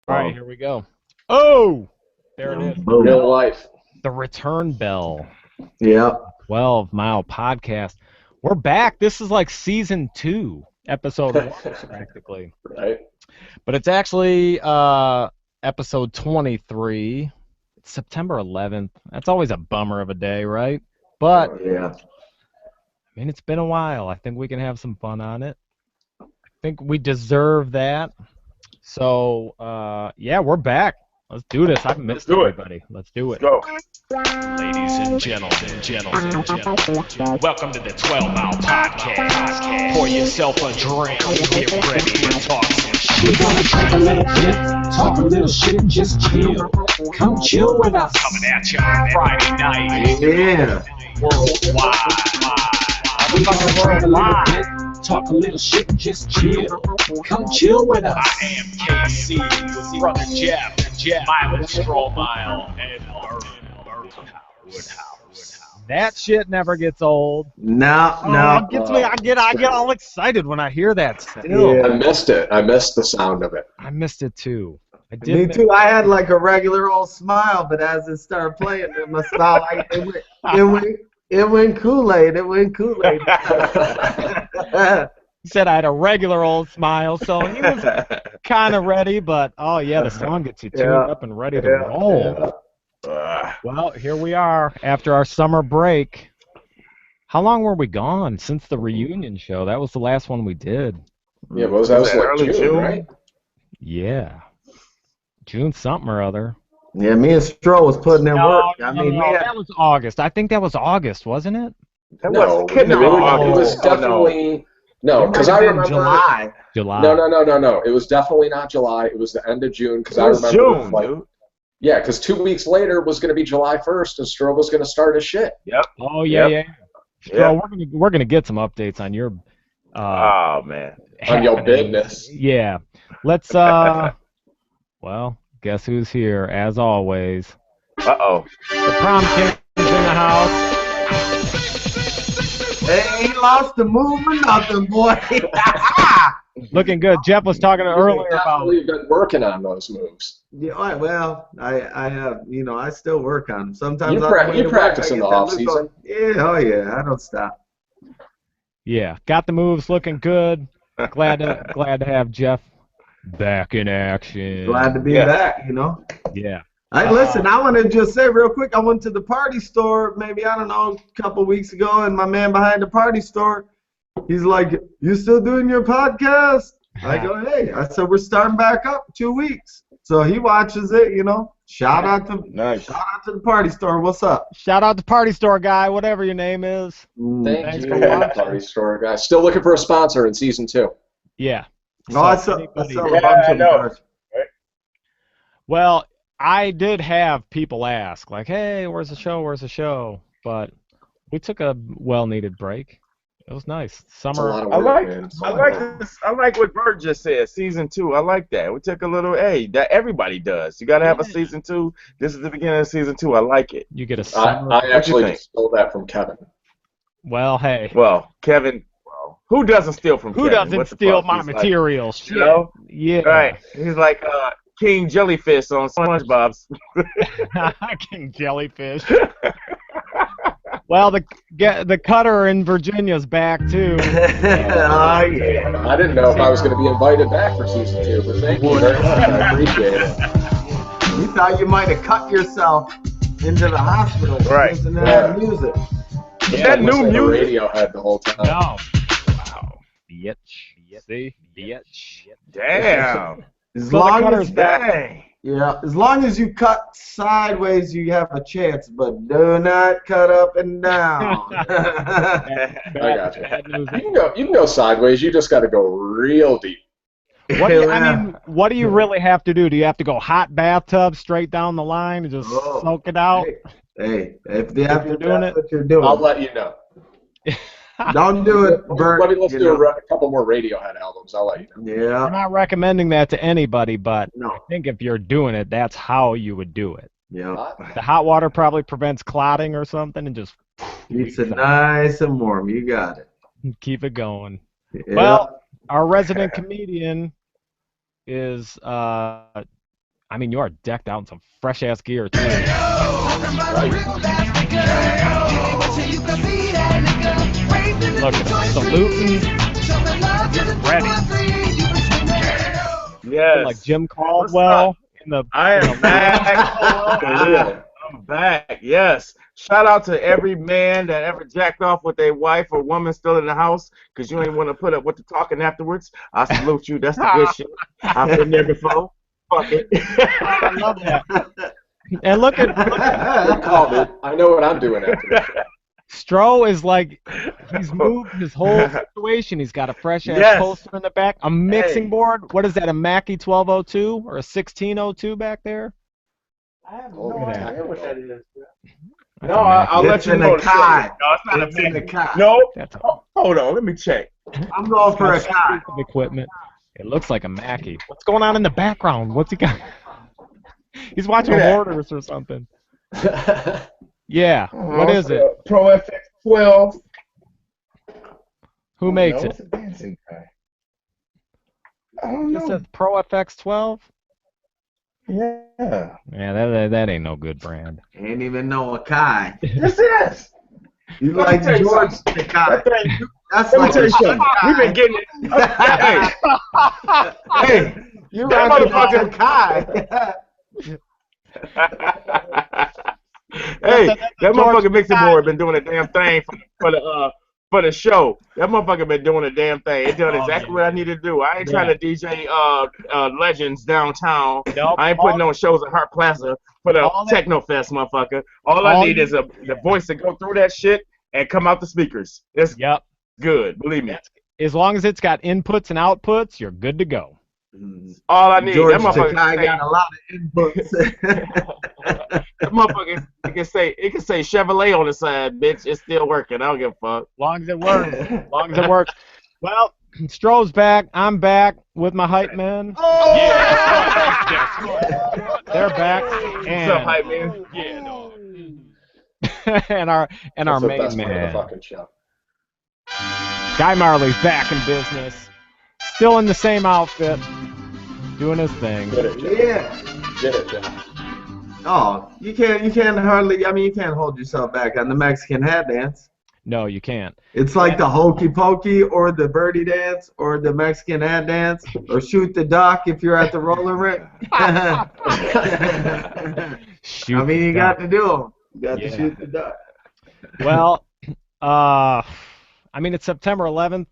All right, here we go. Oh, there it is. Real life. The return bell. Yeah. 12-mile podcast. We're back. This is like season 2, episode 1, practically. Right. But it's actually episode 23. It's September 11th. That's always a bummer of a day, right? But, Yeah. I mean, it's been a while. I think we can have some fun on it. I think we deserve that. So, yeah, we're back. Let's do this. I've missed everybody. Let's do it. Go. Ladies and gentlemen, welcome to the 12-mile podcast. Pour yourself a drink and get ready to talk some shit. Talk a little shit, just chill. Come chill with us. Coming at you on Friday night. Yeah. Worldwide. Talk a little shit, just chill. Come chill with us. I am KC with brother Jeff and Milo Stromile and Woodhouse. That shit never gets old. No. It gets me. I get all excited when I hear that still. Yeah. I missed it. I missed the sound of it. I missed it too. I Me did. too. I had like a regular old smile, but as it started playing, my smile it went Kool-Aid. It went Kool-Aid. He said I had a regular old smile, so he was kind of ready. But oh yeah, the song gets you tuned up and ready to roll. Well, here we are after our summer break. How long were we gone since the reunion show? That was the last one we did. Yeah, that was like early June, right? Yeah, June something or other. Yeah, me and Stro was putting in work. I mean, No, that was August. I think that was August, wasn't it? No, couldn't have it been was August. definitely no, because I remember July. July. No. It was definitely not July. It was the end of June because I remember. June, like, dude. yeah, because 2 weeks later was going to be July 1st, and Stroh was going to start his shit. Yep. Oh yeah, Yep. yeah. So we're gonna get some updates on your. Oh man. On your happening. business. Yeah. Let's well, guess who's here as always. Uh-oh. The prom king is in the house. Hey, he lost the move or nothing, boy. Looking good. Jeff was talking earlier about. We've been working on those moves. Yeah, well, I have, I still work on them. Sometimes You practice in the off season. Yeah, oh yeah, I don't stop. Yeah, got the moves looking good. Glad to have Jeff back in action. Glad to be back, Yeah. Hey, listen, I want to just say real quick, I went to the party store maybe, I don't know, a couple weeks ago, and my man behind the party store, he's like, you still doing your podcast? I go, hey. I said, we're starting back up 2 weeks. So he watches it, Shout out to the party store. What's up? Shout out to Party Store guy, whatever your name is. Thank you, for watching. Party Store guy. Still looking for a sponsor in season 2. Yeah. I So saw anybody- a bunch of them. Well, I did have people ask, like, hey, where's the show? Where's the show? But we took a well-needed break. It was nice. It's a Summer. lot of I work, like man. It's a I lot like of work. this. I like what Bert just said. Season 2. I like that. We took a little. Hey, that everybody does. You gotta have a season 2. This is the beginning of season 2. I like it. You get a summer. I actually think? just stole that from Kevin. Well, hey. Well, Kevin. Well, who doesn't steal from Who Kevin? doesn't What the steal fuck? my He's like, material? Shit. you know? Yeah. Right. He's like King Jellyfish on SpongeBob's. King Jellyfish. Well, the cutter in Virginia's back, too. Oh, yeah. I didn't know if I was going to be invited back for season 2, but thank you very much. I appreciate it. You thought you might have cut yourself into the hospital Right. listening to that music. That I new listened to music? Radiohead the whole time. No. Wow. Bitch. See? Bitch. Damn. As So the long cutter's as Dang. Yeah, as long as you cut sideways, you have a chance, but do not cut up and down. I got you. Bad news. You can go sideways. You just got to go real deep. What do you really have to do? Do you have to go hot bathtub straight down the line and just soak it out? Hey, if you're that's doing it, what you're doing, I'll let you know. don't do it, Bert. Let's do a couple more Radiohead albums. I'll let you know. Yeah. I'm not recommending that to anybody, but No. I think if you're doing it, that's how you would do it. Yeah. The hot water probably prevents clotting or something, and just Keeps it nice and warm. You got it. keep it going. Yeah. Well, our resident comedian is I mean, you are decked out in some fresh ass gear too. Look at him saluting. Ready. Yes. Like Jim Caldwell in the. I am back. I'm back. Yes. Shout out to every man that ever jacked off with a wife or woman still in the house because you ain't want to put up with the talking afterwards. I salute you. That's the good shit. I've been there before. Fuck it. I love that. And look at Called it. I know what I'm doing after this. Stro is like, he's moved his whole situation. He's got a fresh ass poster in the back, a mixing board. What is that, a Mackie 1202 or a 1602 back there? I have no idea what that is. That's No, I'll let you know. No, it's not a Mackie. No, hold on, let me check. I'm going for a Kai. Equipment. It looks like a Mackie. What's going on in the background? What's he got? He's watching Hoarders or something. Yeah. What is it? Pro FX 12. Who makes it? It's a dancing guy. I don't It know. says Pro FX 12. Yeah. Yeah, that ain't no good brand. Ain't even know a Kai. This is. You Let me like tell you George something. the Kai. That's Let me like tell a you something. We've been getting it. Hey, You that rocking motherfucker. a Kai. Hey, that motherfucking mixing board been doing a damn thing for the show. That motherfucker been doing a damn thing. It done exactly what I need to do. I ain't trying to DJ Legends downtown. Nope. I ain't putting on shows at Hart Plaza for the Techno Fest, motherfucker. All I need is the voice to go through that shit and come out the speakers. It's good, believe me. As long as it's got inputs and outputs, you're good to go. All I need. George That motherfucker Takai got a lot of inputs. that motherfucker it can say Chevrolet on the side, bitch. It's still working. I don't give a fuck. As long as it works. Well, Stro's back. I'm back with my hype men. Oh! Yeah. They're back. What's And, up, hype man? Yeah, no. and our That's the main best part of the man. fucking show. Guy Marley's back in business. Still in the same outfit. Doing his thing. Get it, Jeff. Yeah. Get it, Jeff. Oh, you can't hardly. I mean, you can't hold yourself back on the Mexican hat dance. No, you can't. It's like the hokey pokey or the birdie dance or the Mexican hat dance or shoot the duck if you're at the roller rink. Shoot I mean, you the got duck. to do them. You got to shoot the duck. Well, I mean, it's September 11th,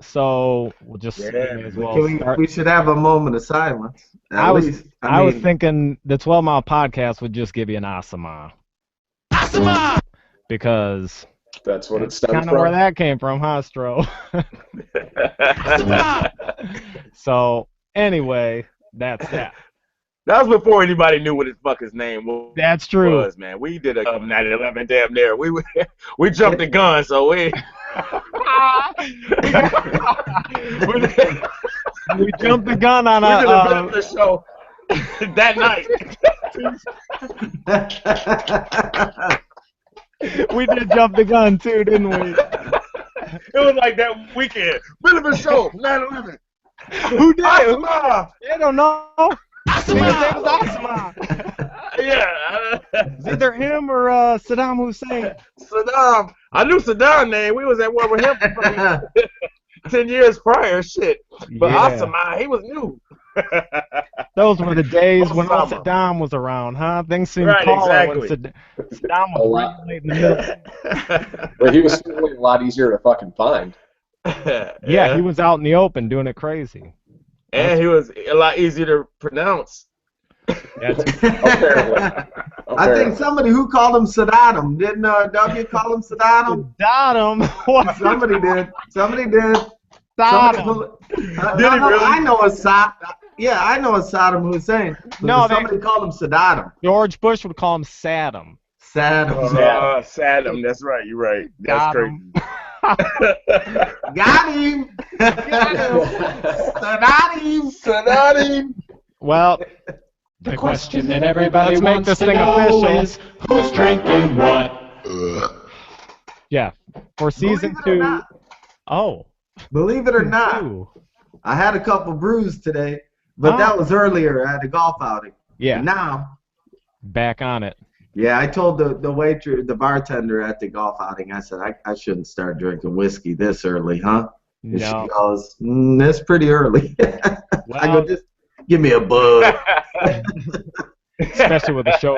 so we'll just may as well start. We should have a moment of silence. I was thinking the 12 Mile Podcast would just give you an Asama. Asama! Because that's what it stems kind of from. where that came from, huh, Stro? So, anyway, that's that. That was before anybody knew what his fuck his name was. That's true. Was, man. We did a 9/11 damn near. We jumped the gun, so we we jumped the gun on the show that night. We did jump the gun too, didn't we? It was like that weekend. Benefit show, 9/11. Who did? Asama! I don't know. His name was Asama. Yeah. It's either him or Saddam Hussein. Saddam. I knew Saddam's name. We was at war with him for 10 years prior. Shit. But Yeah. Asama, he was new. Those were the days when old Osama. Saddam was around, huh? Things seemed Right, taller when exactly. Saddam A was lot. right in the middle. But he was certainly a lot easier to fucking find. Yeah, he was out in the open doing it crazy. And he was a lot easier to pronounce. That's Apparently. I think somebody who called him Saddam. Didn't W call him Saddam? Saddam. What? Somebody did. Somebody did. Saddam. I know a Saddam. Yeah, I know a Saddam Hussein. No, somebody called him Saddam. George Bush would call him Saddam. Saddam. Saddam. That's right. You're right. That's Got crazy. him. Got him. Saddam. him. Well, The question that everybody Let's make wants this to thing know official. is who's drinking what? yeah, for season Believe it or 2. not. Oh. Believe it or not, Ooh. I had a couple brews today, but that was earlier at a golf outing. Yeah. And now, back on it. yeah, I told the bartender at the golf outing, I said, I shouldn't start drinking whiskey this early, huh? And she No. goes, that's pretty early. I go, just give me a bug. Especially with the show.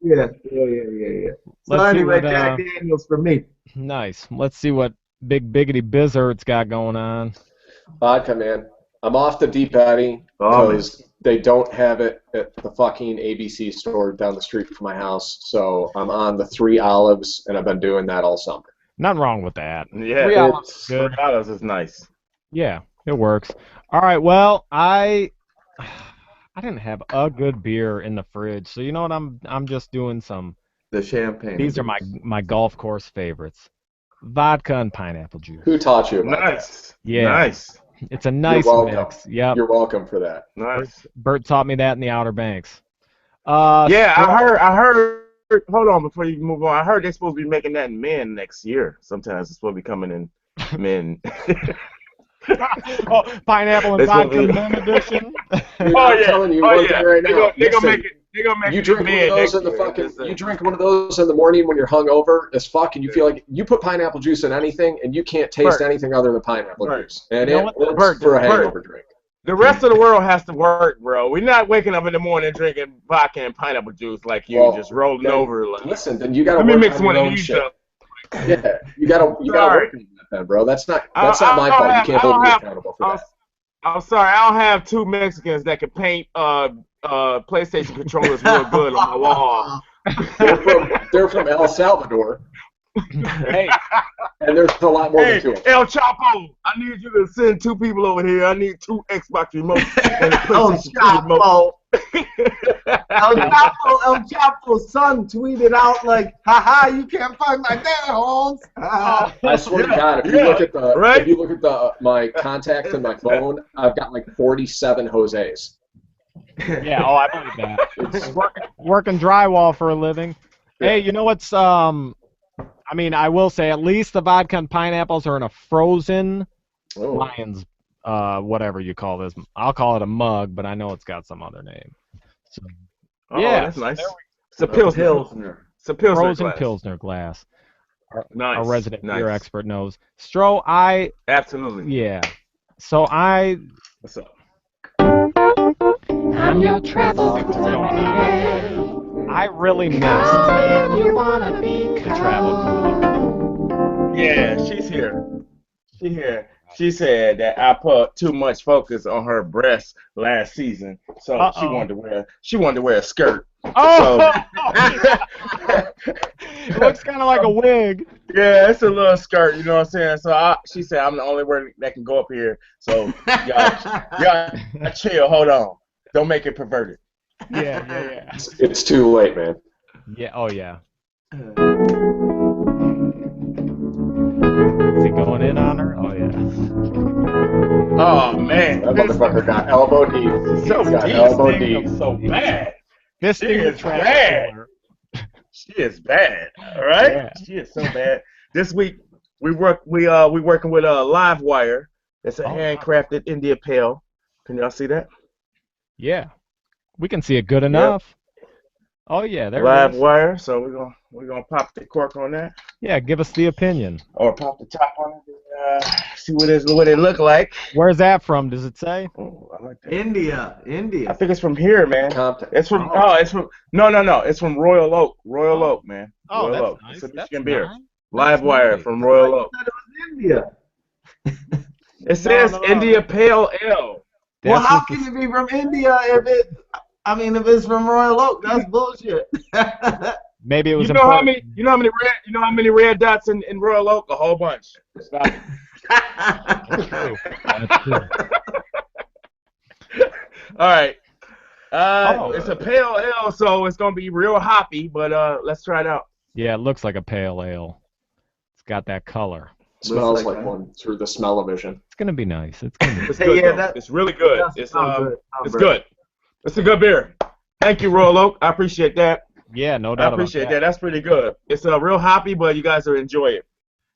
Yeah. So Let's see anyway, what, Jack Daniels for me. Nice. Let's see what Big Biggity Bizzard's got going on. Vodka, man. I'm off the Deep Eddy because they don't have it at the fucking ABC store down the street from my house. So I'm on the 3 Olives, and I've been doing that all summer. Nothing wrong with that. Yeah, 3 Olives is Three good. Olives is nice. Yeah, it works. All right, well, I didn't have a good beer in the fridge, so you know what? I'm just doing some. The champagne. These are my golf course favorites: vodka and pineapple juice. Who taught you about Nice. Yeah, Nice. it's a nice welcome. mix. Yep, You're welcome for that. Nice. Bert taught me that in the Outer Banks. Yeah, I heard. Hold on, before you move on. I heard they're supposed to be making that in men next year. Sometimes it's supposed to be coming in men. Oh, pineapple and This will vodka be- men edition. Dude, I'm telling you one thing right now. They're gonna Listen, make it. They're gonna make you it drink one men of those next in the year. fucking. You drink one of those in the morning when you're hungover as fuck, and you feel like you put pineapple juice in anything, and you can't taste Bert. anything other than pineapple Bert. juice, and You know it what? works Bert, for a Bert. hangover drink. The rest of the world has to work, bro. We're not waking up in the morning drinking vodka and pineapple juice like you, Well, just rolling then- over. Like, Listen, then you got to let me work mix on one your of own these shit. up. Yeah, you gotta work on that, then, bro. That's not my I fault. You don't can't hold me have- accountable for that. I'm sorry, I don't have two Mexicans that can paint PlayStation controllers real good on my wall. They're from El Salvador, Hey, and there's a lot more Hey, than two. El Chapo, I need you to send 2 people over here. I need 2 Xbox remotes and a El PlayStation 2 remote. Chapo. El Chapo's son tweeted out like, haha, you can't find my dad, Holmes. I swear to God, if you look at my contacts in my phone, I've got like 47 Jose's. yeah, I believe that. Working drywall for a living. Hey, you know what's I mean, I will say at least the vodka and pineapples are in a frozen Oh. Lions, whatever you call this. I'll call it a mug, but I know it's got some other name. So, yeah, That's nice. there It's a Pilsner. Pilsner. It's a Pilsner frozen glass. Pilsner glass. Nice. Our resident nice. beer expert knows. Stro, Absolutely. yeah. So What's up? I'm your travel I really missed the travel cooler. Yeah, she's here. She's here. She said that I put too much focus on her breasts last season, so she wanted to wear a skirt. Oh, it looks kind of like a wig. Yeah, it's a little skirt, you know what I'm saying? So she said I'm the only one that can go up here. So y'all chill. Hold on. Don't make it perverted. Yeah. It's too late, man. Yeah. Oh yeah. Is he going in on her? Oh yeah. Oh man, That motherfucker got elbow deep. so He's got deep. elbow This thing deep. is so bad. This She thing is is travel bad. cooler. She is bad. All right. Yeah. She is so bad. This week we working with a live wire. It's a handcrafted India pail. Can y'all see that? Yeah. We can see it good enough. Oh yeah, there Live it is. wire. So we're gonna pop the cork on that, Yeah, give us the opinion. or pop the top on it. And, see what it look like. Where's that from? Does it say? Oh, I like that. India. I think it's from here, man. Compton. It's from it's from no. It's from Royal Oak. Royal Oak, man. Oh, Royal that's Oak. nice. It's a That's Michigan beer. nice. Live wire from Royal Oak. I thought it was India. It says no. India Pale Ale. Well, That's how just can it be from India if it's from Royal Oak? That's bullshit. maybe it was You know how important. many red dots in Royal Oak? A whole bunch. Stop it. True. That's true. All right. Oh. It's a pale ale, so it's gonna be real hoppy. But let's try it out. Yeah, it looks like a pale ale. It's got that color. Smells like like that. one through the smell-o-vision. It's gonna be nice. It's gonna be. It's Hey, good. yeah, Though. It's really good. It's good. it's good. It's a good beer. Thank you, Royal Oak. I appreciate that. Yeah, no I doubt appreciate about that. That's pretty good. It's real hoppy, but you guys will enjoy it.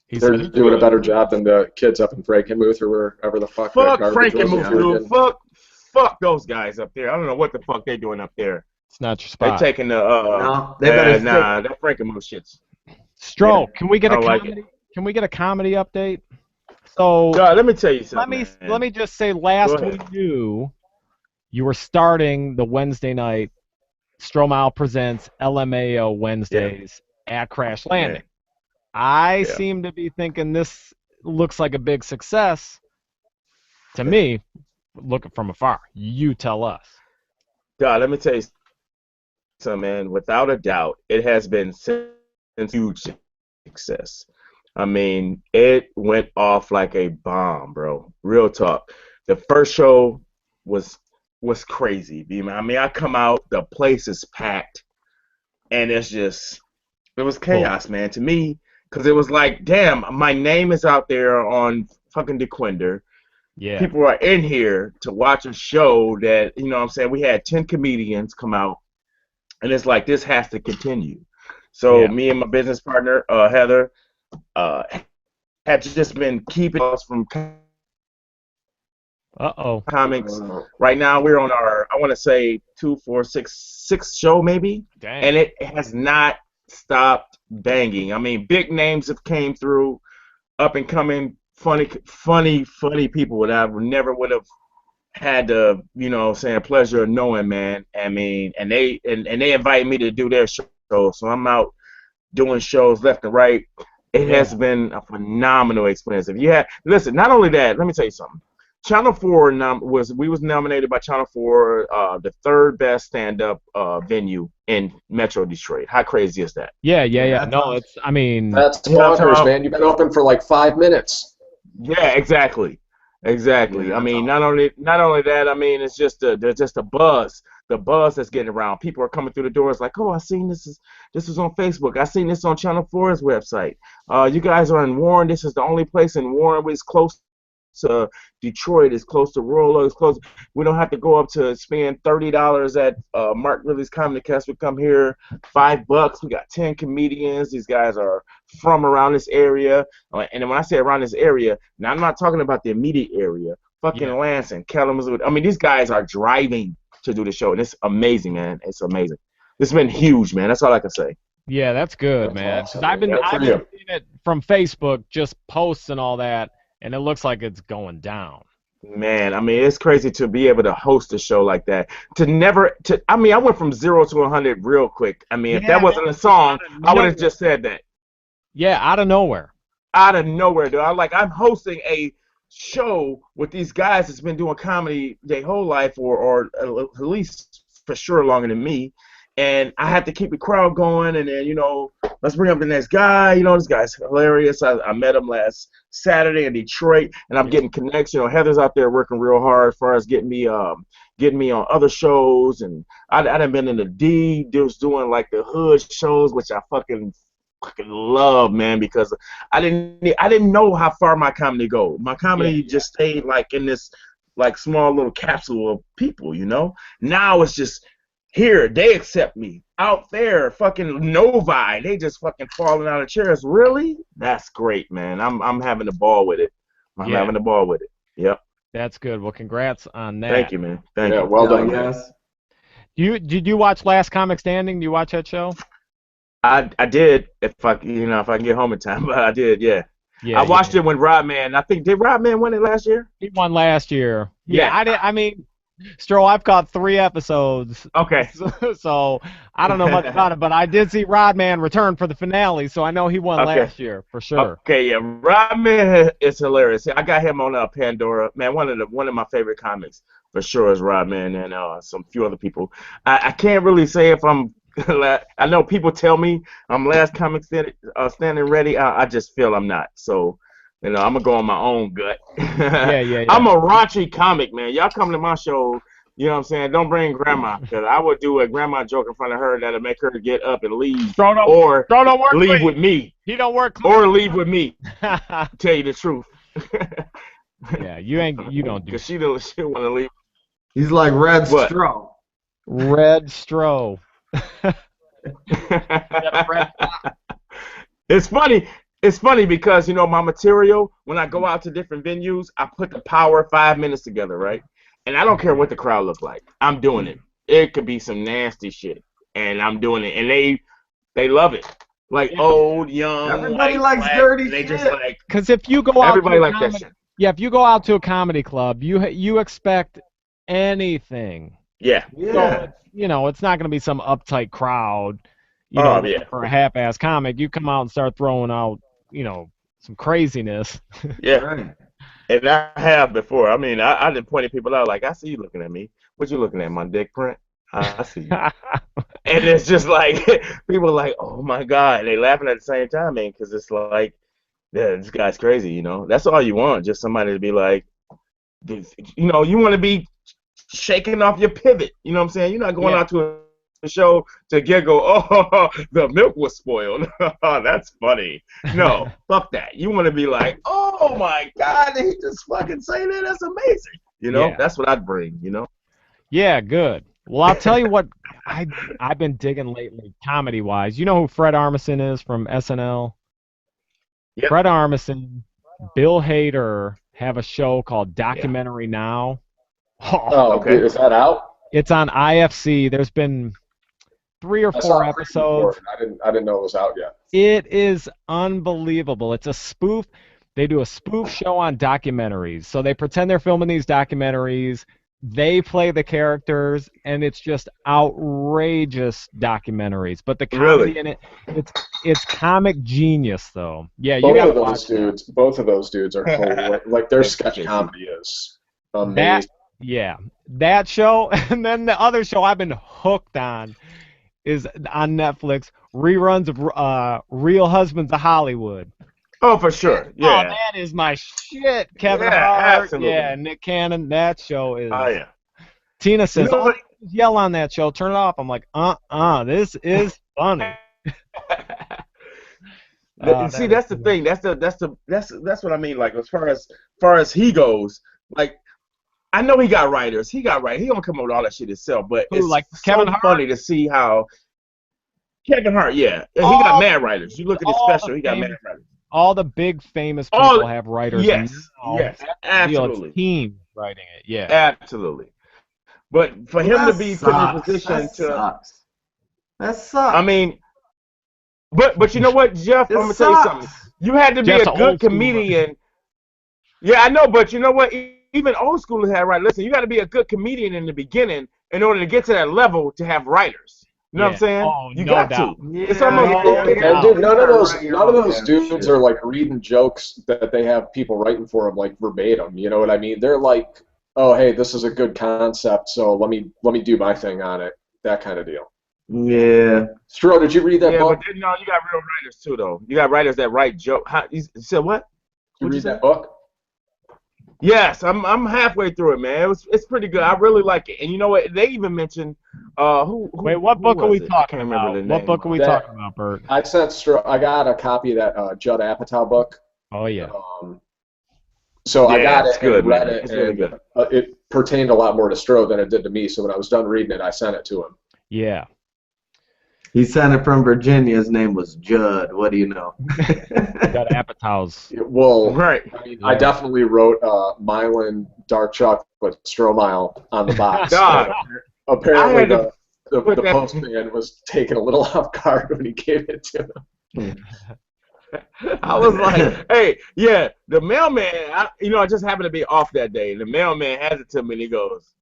He They're said, doing a better job than the kids up in Frankenmuth or wherever the fuck. Fuck that garbage was in Frankenmuth, Oregon. dude. fuck those guys up there. I don't know what the fuck they doing up there. It's not your They spot. taking the No, they better nah, that Frankenmuth shit's. Stro, can we get I a don't like comedy? Can we get a comedy update? So God, let me tell you something. let me just say, last Go we ahead. knew, you were starting the Wednesday night Stromile Presents LMAO Wednesdays at Crash Landing. I seem to be thinking this looks like a big success. To me, looking from afar, you tell us. God, let me tell you something, man. Without a doubt, it has been since huge success. I mean, it went off like a bomb, bro. Real talk. The first show was crazy. I mean, I come out, the place is packed, and it was chaos, man, to me, because it was like, damn, my name is out there on fucking DeQuinder. Yeah. People are in here to watch a show that, you know what I'm saying, we had 10 comedians come out, and it's like, this has to continue. So me and my business partner, Heather, have just been keeping us from comics. Right now we're on our, I want to say 2, 4, 6, 6th show maybe. Dang. And it has not stopped banging. I mean, big names have came through, up and coming, funny people that I never would have had the, you know, saying pleasure of knowing, man. I mean, and they invited me to do their show, so I'm out doing shows left and right. It has been a phenomenal experience. If you had, listen, not only that, let me tell you something. Channel 4 was nominated by Channel 4 the 3rd best stand-up venue in Metro Detroit. How crazy is that? Yeah. No, it's, I mean, that's bonkers, man. You've been open for like 5 minutes. Yeah, exactly. I mean, not only that, I mean, it's just there's just a buzz. The buzz that's getting around. People are coming through the doors like, oh, I seen this is on Facebook. I seen this on Channel 4's website. You guys are in Warren. This is the only place in Warren which is close to Detroit, is close to rural, is close. We don't have to go up to spend $30 at Mark Ridley's Comedy Cast. We come here, $5. We got 10 comedians. These guys are from around this area. And then when I say around this area, now I'm not talking about the immediate area. Fucking Lansing, Kalamazoo. I mean, these guys are driving to do the show, and it's amazing, man. It's amazing. It's been huge, man. That's all I can say. Yeah, that's good, man. Awesome. I've been seeing it from Facebook, just posts and all that, and it looks like it's going down. Man, I mean, it's crazy to be able to host a show like that. I mean, I went from 0 to 100 real quick. I mean, if that wasn't a song, I would have just said that. Yeah, out of nowhere. Out of nowhere, dude. I'm hosting a show with these guys that's been doing comedy their whole life, or at least for sure longer than me. And I have to keep the crowd going, and then, you know, let's bring up the next guy. You know, this guy's hilarious. I met him last Saturday in Detroit, and I'm getting connections. You know, Heather's out there working real hard as far as getting me on other shows, and I done been in the D, just doing like the hood shows, which I fucking love, man, because I didn't know how far my comedy go. My comedy just stayed like in this like small little capsule of people, you know. Now it's just here, they accept me. Out there, fucking Novi, they just fucking falling out of chairs. Really? That's great, man. I'm having a ball with it. I'm having a ball with it. Yep. That's good. Well, congrats on that. Thank you, man. Thank you. Well done, guys. Did you watch Last Comic Standing? Do you watch that show? I did, if I can get home in time, but I did, yeah. I watched it when Rodman. I think, did Rodman win it last year? He won last year. Yeah, I mean, Stro, I've caught 3 episodes. Okay. So I don't know much about it, but I did see Rodman return for the finale, so I know he won last year for sure. Okay, yeah, Rodman is hilarious. I got him on Pandora. Man, one of my favorite comics for sure is Rodman, and some few other people. I can't really say if I'm. I know people tell me I'm last comic standing ready. I just feel I'm not. So, you know, I'm gonna go on my own gut. Yeah. I'm a raunchy comic, man. Y'all come to my show, you know what I'm saying? Don't bring grandma, because I would do a grandma joke in front of her that'll make her get up and leave, or leave with me. He don't work. Or leave with me. To tell you the truth. Yeah, you don't do. Because she want to leave. He's like Red Stro. Red Stro. It's funny because, you know, my material, when I go out to different venues, I put the power 5 minutes together, right? and I don't care what the crowd look like. I'm doing it. It could be some nasty shit, and I'm doing it, and they love it. Like old, young, Everybody white, likes black, dirty and they shit. just like. Because if you go out Everybody to a like that comedy, shit. yeah, if you go out to a comedy club, you expect anything. Yeah. So it's not going to be some uptight crowd, Oh, looking yeah. for a half-ass comic. You come out and start throwing out, some craziness. Yeah. Right. And I have before. I mean, I done pointed people out like, I see you looking at me. What you looking at, my dick print? I see you. And it's just like, people are like, oh my God. And they laughing at the same time, man, because it's like, yeah, this guy's crazy, That's all you want, just somebody to be like, you want to be shaking off your pivot. You know what I'm saying? You're not going out to a show to giggle, oh, the milk was spoiled. That's funny. No, fuck that. You want to be like, oh my God, did he just fucking say that? That's amazing. That's what I'd bring, Yeah, good. Well, I'll tell you what I've been digging lately, comedy-wise. You know who Fred Armisen is from SNL? Yep. Fred Armisen, Bill Hader have a show called Documentary Now. Oh, okay. Is that out? It's on IFC. There's been 3 or 4 episodes. I didn't know it was out yet. It is unbelievable. It's a spoof. They do a spoof show on documentaries. So they pretend they're filming these documentaries. They play the characters, and it's just outrageous documentaries. But the comedy in it, it's comic genius, though. Yeah, you gotta watch that. Both of those dudes are hilarious. Like their sketch comedy is amazing. That show, and then the other show I've been hooked on is on Netflix, reruns of Real Husbands of Hollywood. Oh, for sure. Yeah. Oh, that is my shit. Kevin Hart. Absolutely. Yeah, Nick Cannon. That show is. Oh, yeah. Tina says, yell on that show. Turn it off. I'm like, this is funny. See, that's the thing. That's what I mean. Like, as far as he goes, like, I know he got writers. He don't come up with all that shit himself, but it's like Kevin Hart? Funny to see how Kevin Hart, yeah. He got mad writers. You look at his special, he got mad writers. All the big famous people have writers. Yes, absolutely. Team writing it, yeah. Absolutely. But for him to be put in a position that sucks. I mean, but you know what, Jeff? I'm gonna tell you something. You had to be a good comedian. Yeah, I know, but you know what? Even old schoolers have writers. Listen, you got to be a good comedian in the beginning in order to get to that level to have writers. You know what I'm saying? Oh, you no got doubt. to. It's almost dude, none of those dudes are like reading jokes that they have people writing for them like verbatim. You know what I mean? They're like, oh, hey, this is a good concept, so let me do my thing on it. That kind of deal. Yeah. Stro, did you read that book? But you got real writers too, though. You got writers that write jokes. You said what? Did you read that book? Yes, I'm halfway through it, man. It's pretty good. I really like it. And you know what? They even mentioned Wait, what book are we talking about? What book are we talking about, Bert? I got a copy of that Judd Apatow book. Oh yeah. So I got it and read it, and it pertained a lot more to Stro than it did to me. So when I was done reading it, I sent it to him. Yeah. He sent it from Virginia. His name was Judd. What do you know? Judd Apatow's. Well, right. I mean, I definitely wrote Mylan Dark Chocolate Stromile on the box. Apparently, the postman was taken a little off guard when he gave it to him. I was like, hey, yeah, the mailman, I just happened to be off that day. The mailman has it to me, and he goes,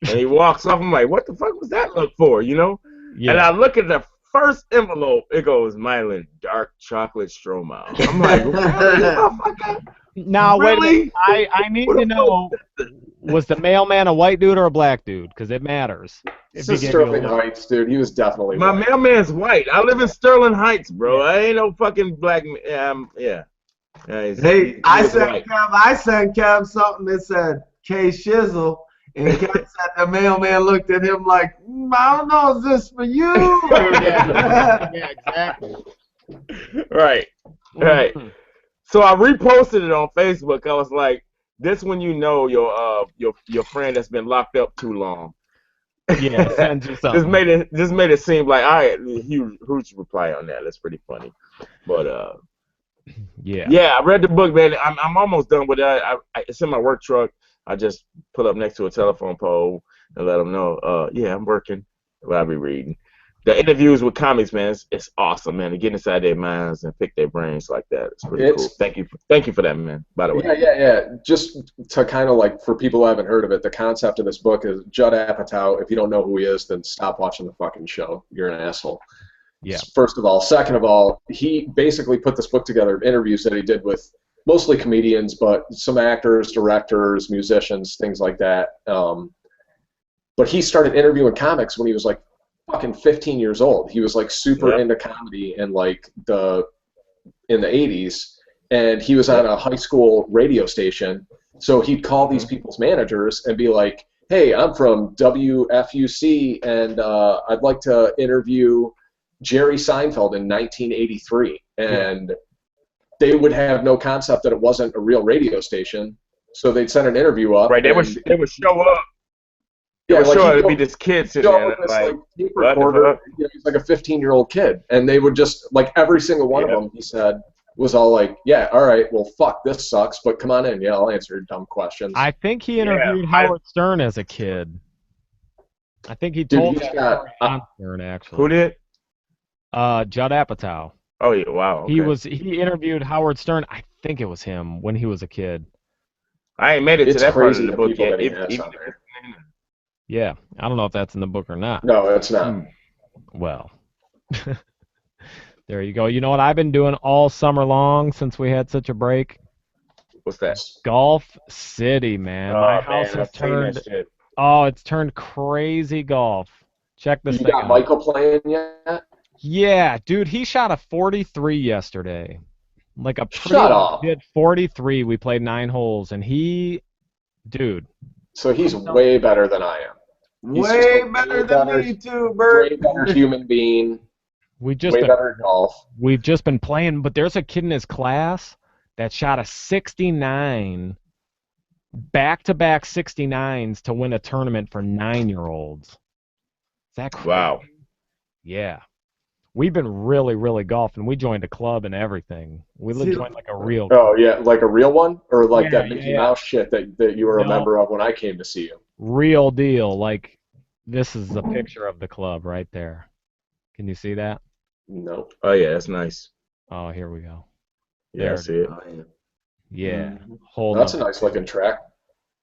and he walks off. I'm like, what the fuck was that look for, Yeah. And I look at the first envelope, it goes, Mylan Dark Chocolate Stromile. I'm like, really? Now, really? Wait a minute. I need to know, was the mailman a white dude or a black dude? Because it matters. This is Sterling Heights, dude. He was definitely my white. mailman's white. I live in Sterling Heights, bro. I ain't no fucking black. Yeah. Hey, I sent Kev something that said K Shizzle, and Kev said the mailman looked at him like, I don't know, is this for you? Yeah, exactly. Right. So I reposted it on Facebook. I was like, this when you know your friend has been locked up too long. Yeah, send you something. Just made it seem like, all right, huge reply on that. That's pretty funny. But yeah, I read the book, man. I'm almost done with that. It's in my work truck. I just put up next to a telephone pole and let them know, yeah, I'm working. Well, I'll be reading. The interviews with comics, man, it's awesome, man. To get inside their minds and pick their brains like that. It's pretty cool. Thank you for that, man. By the way. Yeah. Just to kind of like, for people who haven't heard of it, the concept of this book is Judd Apatow. If you don't know who he is, then stop watching the fucking show. You're an asshole. Yeah. First of all. Second of all, he basically put this book together of interviews that he did with mostly comedians, but some actors, directors, musicians, things like that. But he started interviewing comics when he was like fucking 15 years old. He was like super into comedy and like in the 80s, and he was on a high school radio station. So he'd call these people's managers and be like, "Hey, I'm from WFUC, and I'd like to interview Jerry Seinfeld in 1983." And they would have no concept that it wasn't a real radio station, so they'd send an interview up. Right, they would show up. Yeah, like it'd be this kid sitting there, like recorder. He's like a 15-year-old kid, and they would just like every single one of them. He said was all like, "Yeah, all right, well, fuck, this sucks, but come on in, yeah, I'll answer your dumb questions." I think he interviewed Howard Stern as a kid. I think he told that story on Stern, actually. Who did? Judd Apatow. Oh yeah, wow. Okay. He interviewed Howard Stern. I think it was him when he was a kid. I ain't made it to that part of the book yet. Yeah, I don't know if that's in the book or not. No, it's not. Well, there you go. You know what I've been doing all summer long since we had such a break? What's that? Golf City, man. My house has turned. Oh, it's turned crazy golf. Check this thing out. You got Michael playing yet? Yeah, dude, he shot a 43 yesterday. Like a pretty good 43. We played 9 holes, and dude. So he's way better than I am. Way better than me too, Bert. Way better human being. Way better golf. We've just been playing, but there's a kid in his class that shot a 69, back-to-back 69s to win a tournament for 9-year-olds. Is that crazy? Wow. Yeah. We've been really, really golfing. We joined a club and everything. We joined like a real club. Oh, yeah, like a real one? Or like that Mickey Mouse shit that you were a member of when I came to see you? Real deal. Like, this is the picture of the club right there. Can you see that? No. Oh, yeah, that's nice. Oh, here we go. Yeah, I see it. Yeah. That's a nice looking track.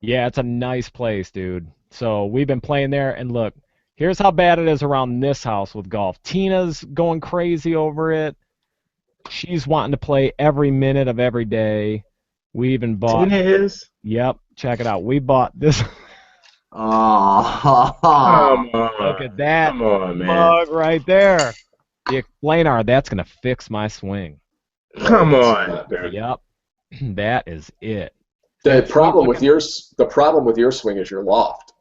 Yeah, it's a nice place, dude. So we've been playing there, and look, here's how bad it is around this house with golf. Tina's going crazy over it. She's wanting to play every minute of every day. We even bought... Tina is? Yep, check it out. We bought this... Oh, come on. Look at that mug right there. The explainer, that's going to fix my swing. Come on, dude. Yep, that is it. The problem with your swing is your loft.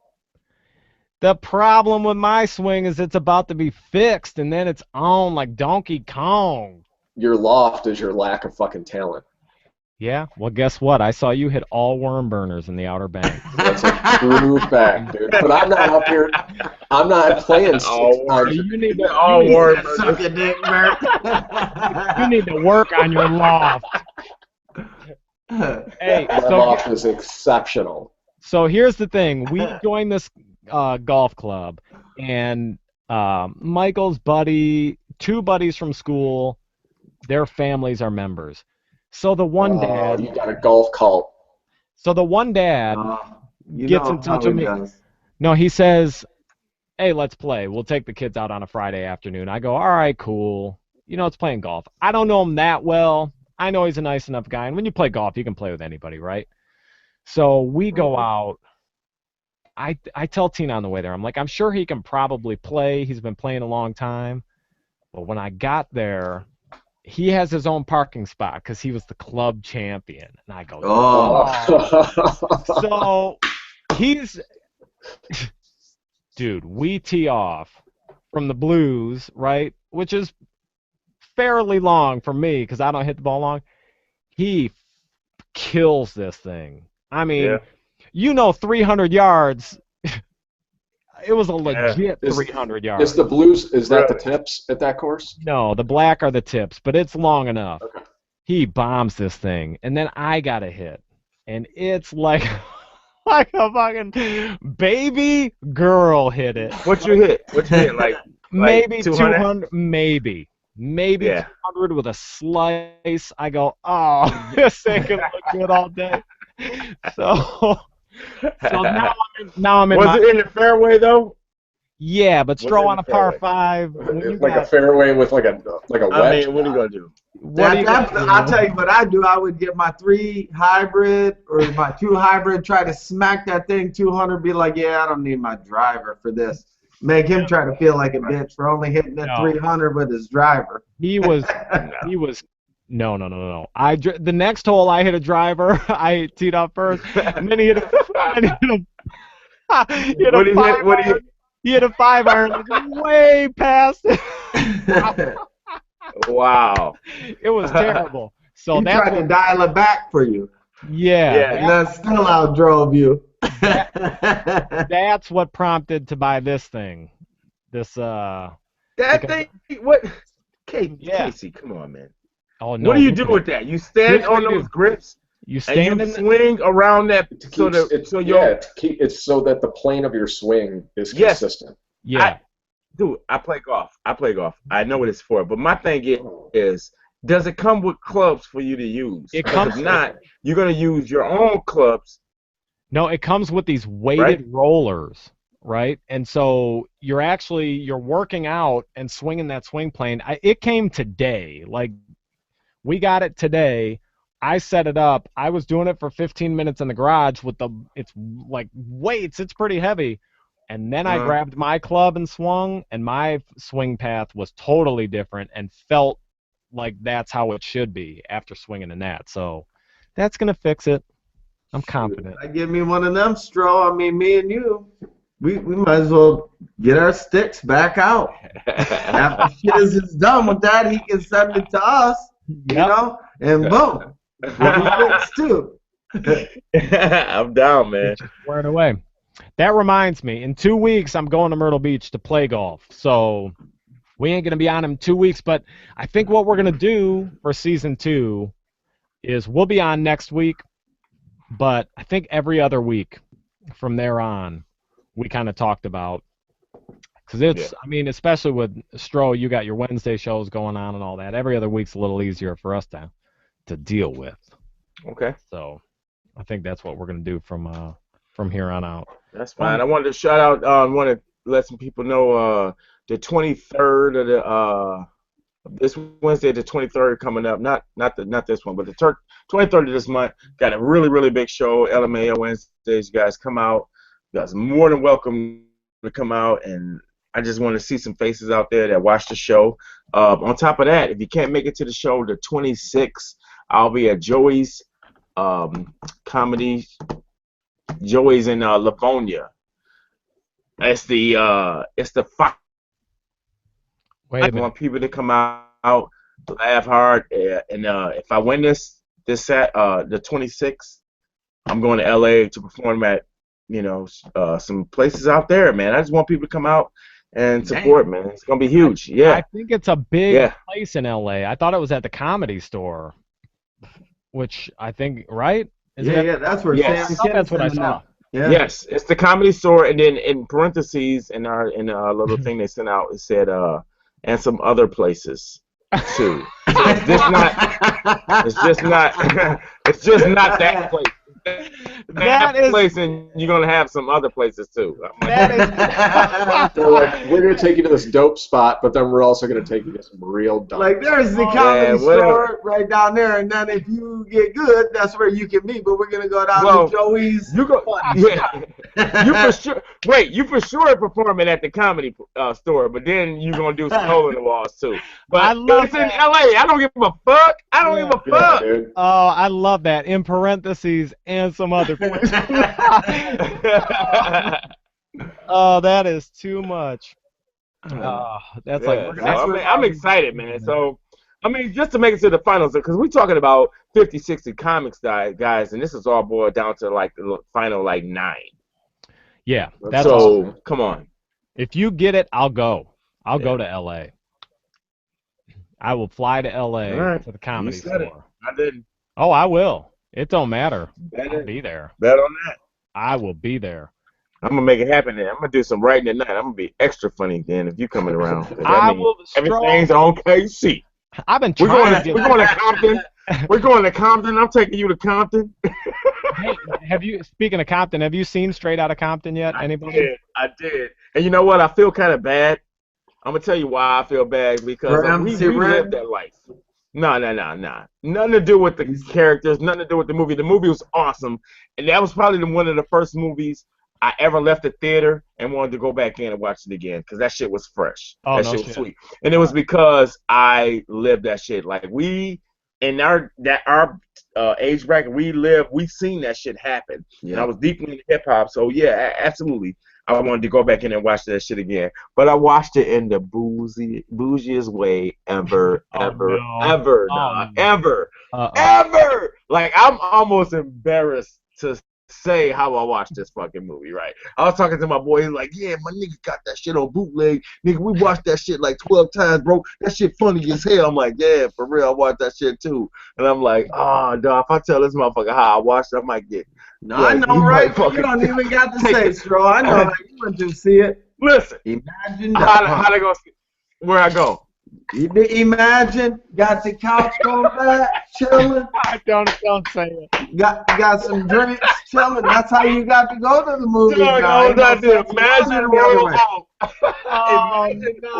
The problem with my swing is it's about to be fixed, and then it's on like Donkey Kong. Your loft is your lack of fucking talent. Yeah, well, guess what? I saw you hit all worm burners in the Outer Banks. That's a true fact, dude. But I'm not up here. I'm not playing 6 times. You need to suck a dick, Bert. You need to work on your loft. Hey, My loft is exceptional. So here's the thing. We joined this golf club, and Michael's buddy, 2 buddies from school, their families are members. So the one dad... you got a golf cult. So the one dad gets in touch with me. No, he says, "Hey, let's play. We'll take the kids out on a Friday afternoon." I go, "All right, cool. It's playing golf." I don't know him that well. I know he's a nice enough guy. And when you play golf, you can play with anybody, right? So we go out. I tell Tina on the way there, I'm like, I'm sure he can probably play. He's been playing a long time. But when I got there, he has his own parking spot because he was the club champion. And I go, So he's... Dude, we tee off from the blues, right? Which is fairly long for me because I don't hit the ball long. He kills this thing. I mean, 300 yards. It was a legit 300 yards. Is the blues, is that the tips at that course? No, the black are the tips, but it's long enough. Okay. He bombs this thing, and then I got a hit. And it's like, like a fucking baby girl hit it. What you hit? What you hit? Like Maybe 200? 200, maybe Yeah. 200 with a slice. I go, oh, this ain't gonna look good all day. So now I'm in Was it in the fairway though? yeah, but Was it Stro in on the a par fairway? 5. When you It's like a got, fairway with like a I wedge. mean, what are you gonna do? what are you gonna do? I'll tell you what I do. I would get my 3 hybrid or my 2 hybrid, try to smack that thing 200, be like, yeah, I don't need my driver for this. Make him try to feel like a bitch for only hitting the No. 300 with his driver. He was no. The next hole I hit a driver. I teed up first, and then he hit a he hit What do a you hit? 5 What do you? iron. He hit a 5 iron way past it. Wow. It was terrible. So He that's tried to dial it back for you, yeah. and that still outdrove you. That's what prompted to buy this thing. This That because- thing. What? Yeah. Casey, come on, man. oh no. What do you look do at with it. that? You stand Here's what on you those do. grips You and stand you in the, swing around that so that It's so that the plane of your swing is Yes. consistent. yeah. Dude, I play golf. I know what it's for. But my thing is, does it come with clubs for you to use? It 'Cause comes- if not, you're gonna use your own clubs. No, it comes with these weighted Right. rollers, right? And so you're working out and swinging that swing plane. It came today. Like we got it today. I set it up. I was doing it for 15 minutes in the garage with it's like weights. It's pretty heavy. And then I grabbed my club and swung, and my swing path was totally different and felt like that's how it should be after swinging in that. So that's going to fix it. I'm confident. I give me one of them, Stro. I mean, me and you, we might as well get our sticks back out. After Shiz is done with that, he can send it to us, you know, and boom, we'll be fixed too. I'm down, man. Squared away. That reminds me, in 2 weeks, I'm going to Myrtle Beach to play golf. So we ain't going to be on in 2 weeks, but I think what we're going to do for season 2 is we'll be on next week, but I think every other week from there on, we kind of talked about, because it's, I mean, especially with Stro, you got your Wednesday shows going on and all that. Every other week's a little easier for us to deal with. Okay. So I think that's what we're going to do from here on out. That's fine. I wanted to shout out. Want to let some people know the 23rd of the this Wednesday, the 23rd coming up. Not this one, but the 23rd of this month. Got a really big show. LMAO Wednesdays. You guys come out. You guys are more than welcome to come out, and I just want to see some faces out there that watch the show. On top of that, if you can't make it to the show, the 26th, I'll be at Joey's Comedy. Joey's in Livonia. It's the fight. Wait a I minute. want people to come out, laugh hard, and if I win this set, the 26th, I'm going to LA to perform at some places out there, man. I just want people to come out and support, man. It's gonna be huge. Yeah. I think it's a big place in LA. I thought it was at the Comedy Store, which I think, right? Yeah, that's where Yes. Sam That's what I Kinison saw. Yeah. Yes, it's the Comedy Store, and then in parentheses in our little thing they sent out, it said and some other places too. So it's just not that place. That place, and you're gonna have some other places too. They're like, we're gonna take you to this dope spot, but then we're also gonna take you to some real dope. Like there's the Comedy Store right down there, and then if you get good, that's where you can be. But we're gonna go down to Joey's. You go, you for sure. Wait, you for sure performing at the Comedy Store, but then you're gonna do some hole in the walls too. But it's in LA. I don't give a fuck. I don't give a fuck. Dude. Oh, I love that. In parentheses and some other places. Oh, that is too much. That's I'm excited, man. So, I mean, just to make it to the finals, because we're talking about 50, 60 comics guys, and this is all boiled down to like the final 9. Yeah, that's so. awesome. Come on. If you get it, I'll go. I'll go to LA. I will fly to LA to the Comedy Store. I didn't. Oh, I will. It don't matter. I'll be there. Bet on that. I will be there. I'm gonna make it happen then. I'm gonna do some writing at night. I'm gonna be extra funny then if you coming around. 'Cause I will. Everything's on KC. I've been We're trying going to Compton. We're going to Compton. I'm taking you to Compton. Hey, speaking of Compton, have you seen Straight Outta Compton yet? Anybody? I did. And you know what? I feel kind of bad. I'm gonna tell you why I feel bad because we lived that life. No. Nothing to do with the characters. Nothing to do with the movie. The movie was awesome, and that was probably one of the first movies I ever left the theater and wanted to go back in and watch it again because that shit was fresh. That shit was sweet, and it was because I lived that shit. Like we in our age bracket, we seen that shit happen. Yeah. And I was deeply into hip hop, so yeah, absolutely. I wanted to go back in and watch that shit again, but I watched it in the bougiest way ever. Like I'm almost embarrassed to say how I watched this fucking movie, right? I was talking to my boy, he's like, yeah, my nigga got that shit on bootleg. Nigga, we watched that shit like 12 times, bro. That shit funny as hell. I'm like, yeah, for real, I watched that shit too. And I'm like, oh, dog, if I tell this motherfucker how I watched it, I might get... No, I know, right? You don't even got to say, Stro. I know how you went to see it. Listen, imagine how they go see where I go. Imagine, got the couch on back, chilling. Don't say it. Got some drinks, chilling. That's how you got to go to the movie. Imagine Royal Oak.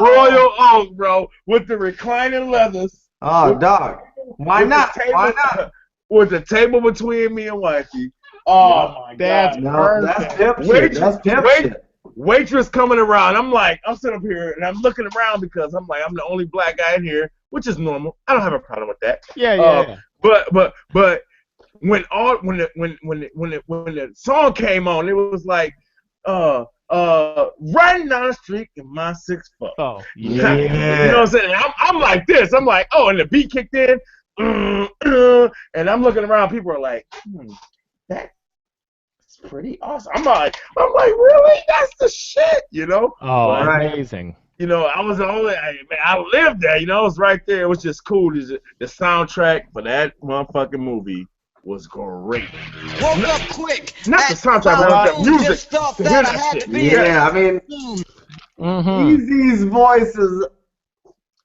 Royal Oak, bro, with the reclining leathers. Oh, dog. Why not? Why not? With the table between me and wifey. Oh, my God. That's pimp shit. That's pimp shit. Waitress coming around. I'm sitting up here and I'm looking around because I'm the only black guy in here, which is normal. I don't have a problem with that. Yeah. But when the song came on, it was like riding down the street in my 6'4". Oh, yeah. You know what I'm saying? I'm like this. I'm like, oh, and the beat kicked in, and I'm looking around. People are like, that's pretty awesome. I'm like, really? That's the shit, you know? Oh, amazing. You know, I was the only, I lived there, you know, it was right there. It was just cool. The soundtrack for that motherfucking movie was great. Woke up quick. Not the soundtrack, but the music. Just thought that I had to be yeah, I mean, Eazy's voice is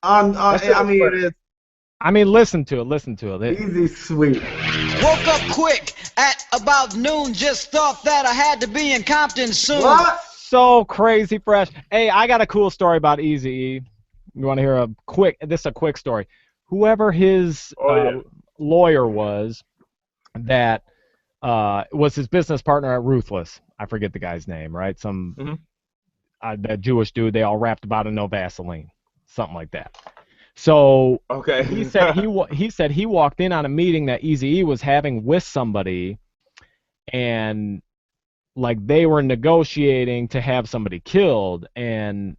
I mean, listen to it. Eazy's sweet. Woke up quick at about noon. Just thought that I had to be in Compton soon. What? So crazy fresh. Hey, I got a cool story about Eazy-E. You want to hear a quick story. Whoever his lawyer was that was his business partner at Ruthless. I forget the guy's name, right? That Jewish dude, they all rapped about in No Vaseline. Something like that. So he said he walked in on a meeting that Eazy-E was having with somebody, and like they were negotiating to have somebody killed, and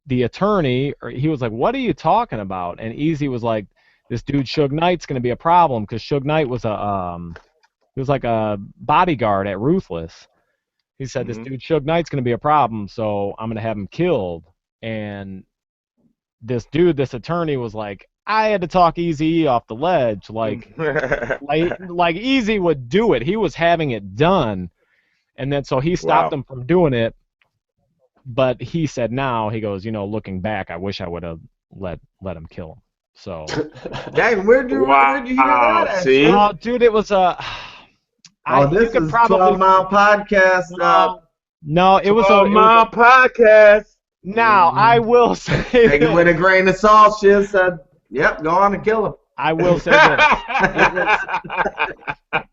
the attorney, he was like, "What are you talking about?" And Eazy was like, "This dude Suge Knight's gonna be a problem because Suge Knight was he was like a bodyguard at Ruthless." He said, "This dude Suge Knight's gonna be a problem, so I'm gonna have him killed." And this attorney was like, I had to talk Eazy-E off the ledge, like Eazy would do it. He was having it done, and then so he stopped him from doing it. But he said now, he goes, looking back, I wish I would have let him kill him. So, dang, where'd you hear that at? See? Oh, dude, it was this is 12 Mile Podcast. No, it was 12 Mile Podcast. Now, I will say... Take it with a grain of salt. She said, yep, go on and kill him. I will say this.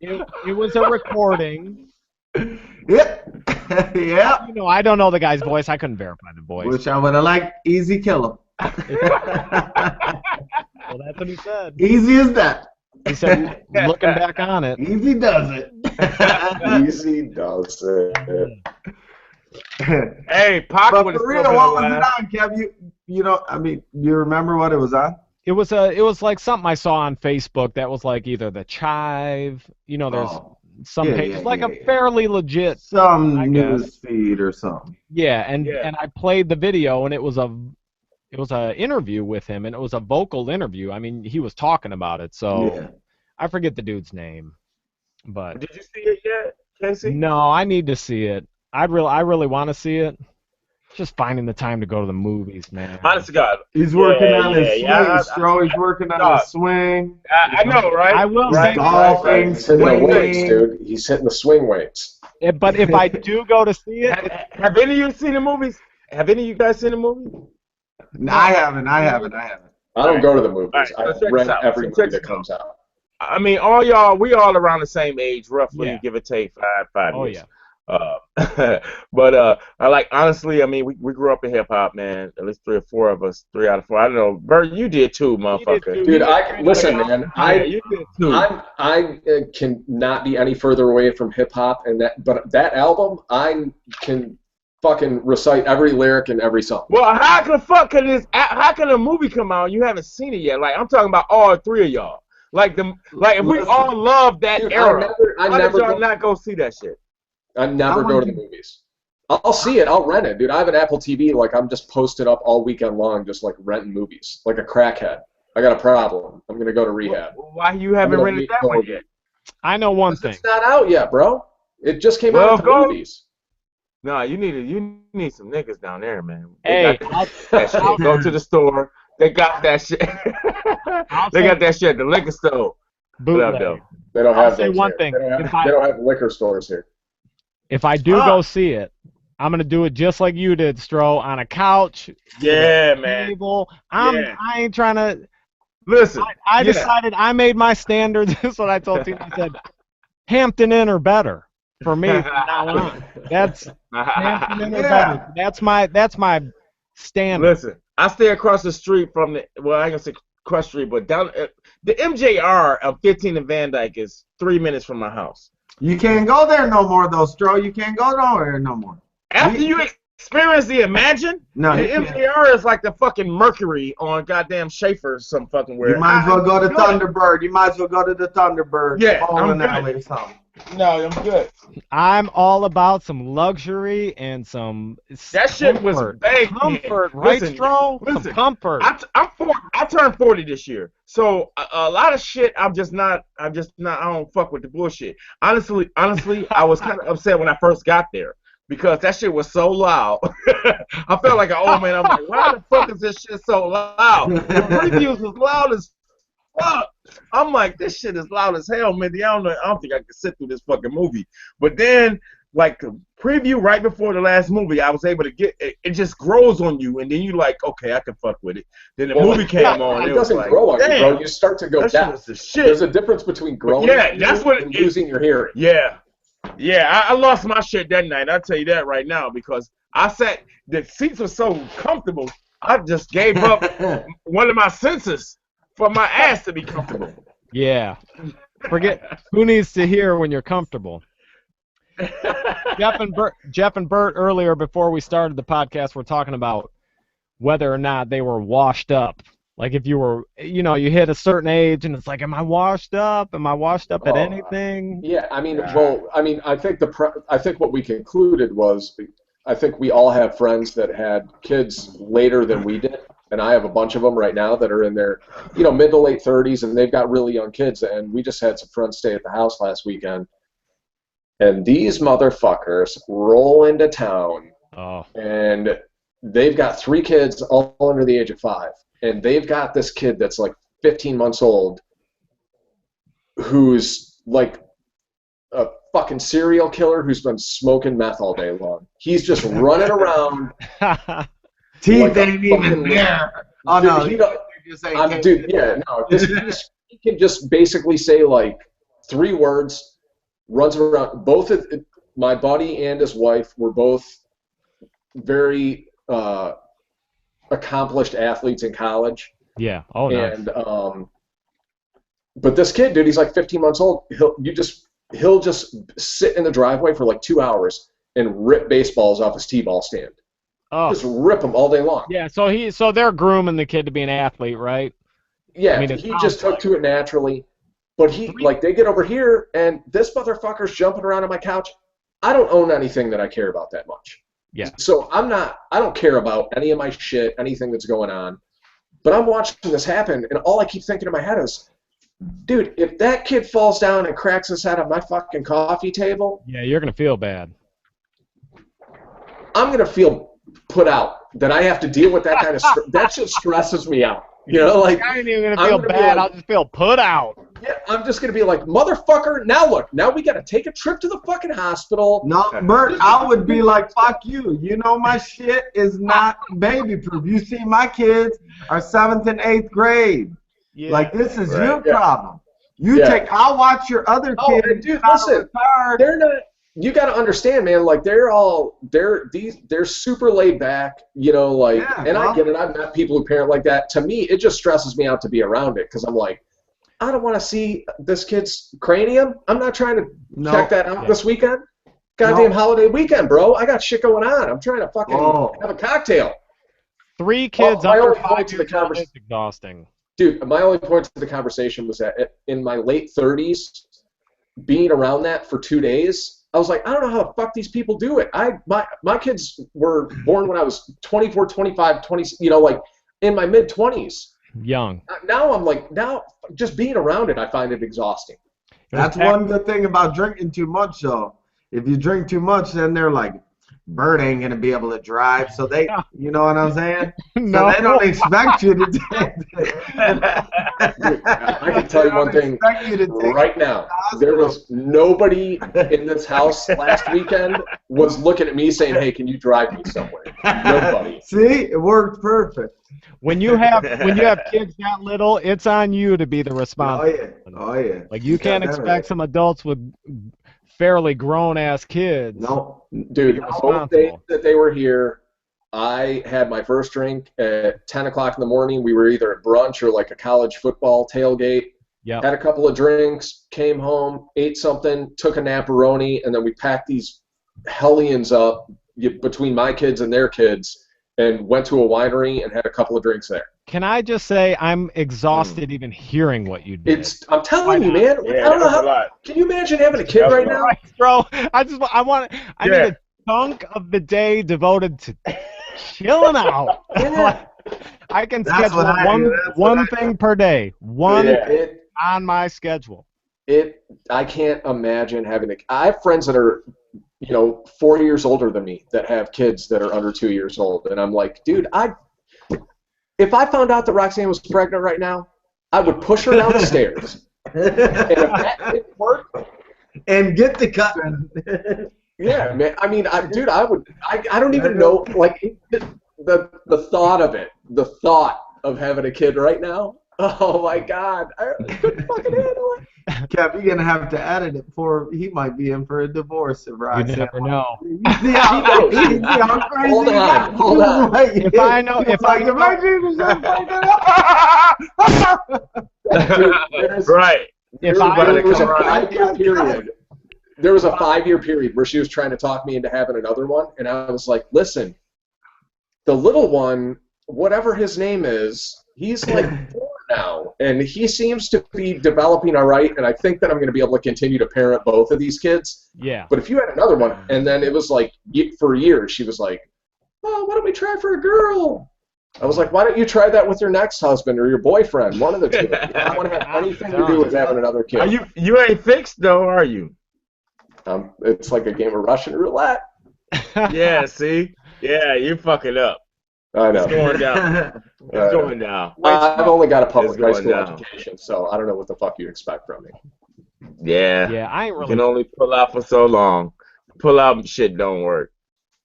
It was a recording. Yep. Yep. I don't know the guy's voice. I couldn't verify the voice. Which I would have liked Eazy kill him. Well, that's what he said. Easy as that. He said, looking back on it. Easy does it. Easy does it. Hey, Pac but would for real, what was it on, Kev? You remember what it was on? It was like something I saw on Facebook that was like either the Chive, there's some pages, a fairly legit news feed or something. Yeah, and I played the video, and it was a interview with him, and it was a vocal interview. I mean, he was talking about it, so I forget the dude's name. But did you see it yet? Casey? No, I need to see it. I really want to see it. Just finding the time to go to the movies, man. Honest to God. He's working on his swing, yeah, Stro. He's working on his swing. I know, right? I will right, say golfing, He's hitting the weights, swinging. dude. He's hitting the swing weights. But if I do go to see it, Have any of you seen the movies? Have any of you guys seen the movie? No, I haven't. I don't go to the movies. Right, so I check this rent out. every So movie check that this comes out. I mean, we all around the same age, roughly, Yeah. give or take five oh years. yeah. But I like, honestly, I mean, we grew up in hip hop, man. At least 3 or 4 of us, 3 out of 4. I don't know, Bert, you did too, motherfucker. too. Dude, listen, man. You did too. I can not be any further away from hip hop, but that album, I can fucking recite every lyric and every song. Well, how can a movie come out and you haven't seen it yet? Like, I'm talking about all 3 of y'all. Like if we all love that Dude, era, I why did never y'all not go see that shit? I never go to the movies. I'll see it. I'll rent it, dude. I have an Apple TV. Like, I'm just posted up all weekend long, just like renting movies, like a crackhead. I got a problem. I'm gonna go to rehab. Why you haven't rented that one yet? I know one thing. It's not out yet, bro. It just came out of the movies. No, you need some niggas down there, man. Hey, that shit. Go to the store. They got that shit. They got that shit at the liquor store. Bootleg. They don't I'll have say those one here. thing. They don't have liquor stores here. If I do go see it, I'm gonna do it just like you did, Stro, on a couch. Yeah, with a man. table. I ain't trying to. Listen, I decided. I made my standards. This is what I told Tina. I said, Hampton Inn or better for me from now on. That's Hampton Inn or better. That's my standard. Listen, I stay across the street from I ain't gonna say across the street, but down the MJR of 15 and Van Dyke is 3 minutes from my house. You can't go there no more, though, Stro. You can't go nowhere no more. After you experience the Imagine, No, the you can't. MJR is like the fucking Mercury on goddamn Schaefer some fucking where. You might as well go to Thunderbird. You might as well go to the Thunderbird. Yeah, bowling I'm alley good. or something. No, I'm good. I'm all about some luxury and some That shit was comfort. banging. Comfort, right, Listen, Stro? listen, Some comfort. I turned 40 this year, so a lot of shit. I don't fuck with the bullshit. Honestly, I was kind of upset when I first got there because that shit was so loud. I felt like an old man. I'm like, why the fuck is this shit so loud? The previews was loud as fuck. I'm like, this shit is loud as hell, man. I don't think I can sit through this fucking movie. But then, like, the preview right before the last movie, I was able to get it. It just grows on you, and then you like, okay, I can fuck with it. Then the movie came on. It doesn't grow on you, bro. You start to go down. There's a difference between growing and losing your hearing. Yeah, I lost my shit that night. I'll tell you that right now because the seats were so comfortable. I just gave up one of my senses for my ass to be comfortable. Yeah. Forget who needs to hear when you're comfortable. Jeff and Bert earlier before we started the podcast were talking about whether or not they were washed up. Like if you were, you hit a certain age and it's like, am I washed up? Am I washed up at anything? Yeah, I mean, I think I think what we concluded was, I think we all have friends that had kids later than we did, and I have a bunch of them right now that are in their, mid to late 30s, and they've got really young kids. And we just had some friends stay at the house last weekend, and these motherfuckers roll into town, and they've got 3 kids all under the age of 5. And they've got this kid that's like 15 months old who's like a fucking serial killer who's been smoking meth all day long. He's just running around. Teeth ain't even there. Oh, no. He can just basically say like 3 words, runs around. My buddy and his wife were both very accomplished athletes in college. Yeah. Oh, nice. And but this kid, dude, he's like 15 months old. He'll just sit in the driveway for like 2 hours and rip baseballs off his t-ball stand. Oh. Just rip them all day long. Yeah. So they're grooming the kid to be an athlete, right? Yeah. He just took to it naturally. But they get over here and this motherfucker's jumping around on my couch. I don't own anything that I care about that much. Yeah. So I don't care about any of my shit, anything that's going on. But I'm watching this happen, and all I keep thinking in my head is, Dude, if that kid falls down and cracks his head on my fucking coffee table, Yeah, you're gonna feel bad. I'm gonna feel put out that I have to deal with that kind of that just stresses me out. You know, like I ain't even gonna feel bad. Like, I'll just feel put out. Yeah, I'm just gonna be like, motherfucker. Now look, now we gotta take a trip to the fucking hospital. No, Bert, I would be like, fuck you. You know my shit is not baby proof. You see, my kids are 7th and 8th grade. Yeah. Like this is your problem. You I'll watch your other kids. Dude, listen, they're not. You got to understand, man. Like they're super laid back, you know. Like, and I get it. I've met people who parent like that. To me, it just stresses me out to be around it because I'm like, I don't want to see this kid's cranium. I'm not trying to check that out this weekend. Goddamn holiday weekend, bro. I got shit going on. I'm trying to fucking have a cocktail. 3 kids under 5 years old is exhausting. Dude, my only point to the conversation was that in my late 30s, being around that for 2 days, I was like, I don't know how the fuck these people do it. My kids were born when I was 24, 25, 20, you know, like in my mid-20s. Young. Now I'm like, just being around it, I find it exhausting. That's one good thing about drinking too much, though. If you drink too much, then they're like, Bert ain't going to be able to drive, so they, you know what I'm saying? No. So they don't expect you to do I can tell you one thing right now. There was nobody in this house last weekend was looking at me saying, hey, can you drive me somewhere? Nobody. See? It worked perfect. When you have kids that little, it's on you to be the responsible. Oh, yeah. Like you can't expect some adults with fairly grown-ass kids. No, dude, both days that they were here, I had my first drink at 10 o'clock in the morning. We were either at brunch or like a college football tailgate. Yeah. Had a couple of drinks, came home, ate something, took a naparoni, and then we packed these hellions up between my kids and their kids and went to a winery and had a couple of drinks there. Can I just say I'm exhausted even hearing what you did? I'm telling you, man. Yeah, I don't know how. Can you imagine having a kid right now? Right, bro, I need a chunk of the day devoted to chilling out. I can schedule one thing per day. On my schedule. I can't imagine having I have friends that are, 4 years older than me that have kids that are under 2 years old, and I'm like, dude, if I found out that Roxanne was pregnant right now, I would push her down the stairs. And if that didn't work, and get the cut. Yeah, man. I mean, dude, I would. I don't even know. Like the thought of it, the thought of having a kid right now. Oh my God, I couldn't fucking handle it. Kev, you're gonna have to edit it for he might be in for a divorce if Roxanne. You never know. Hold on. If I know, right. There was a 5-year period where she was trying to talk me into having another one, and I was like, listen, the little one, whatever his name is, he's like 4 now, and he seems to be developing all right, and I think that I'm going to be able to continue to parent both of these kids. Yeah. But if you had another one, and then it was like, for years, she was like, oh, why don't we try for a girl? I was like, why don't you try that with your next husband or your boyfriend, one of the two. I don't want to have anything to do with having another kid. You ain't fixed, though, are you? It's like a game of Russian roulette. Yeah, see? Yeah, you fucking up. I know. It's going down. It's going down. I've only got a public high school education, so I don't know what the fuck you expect from me. Yeah. Yeah, I ain't really. You can only pull out for so long. Pull out shit don't work.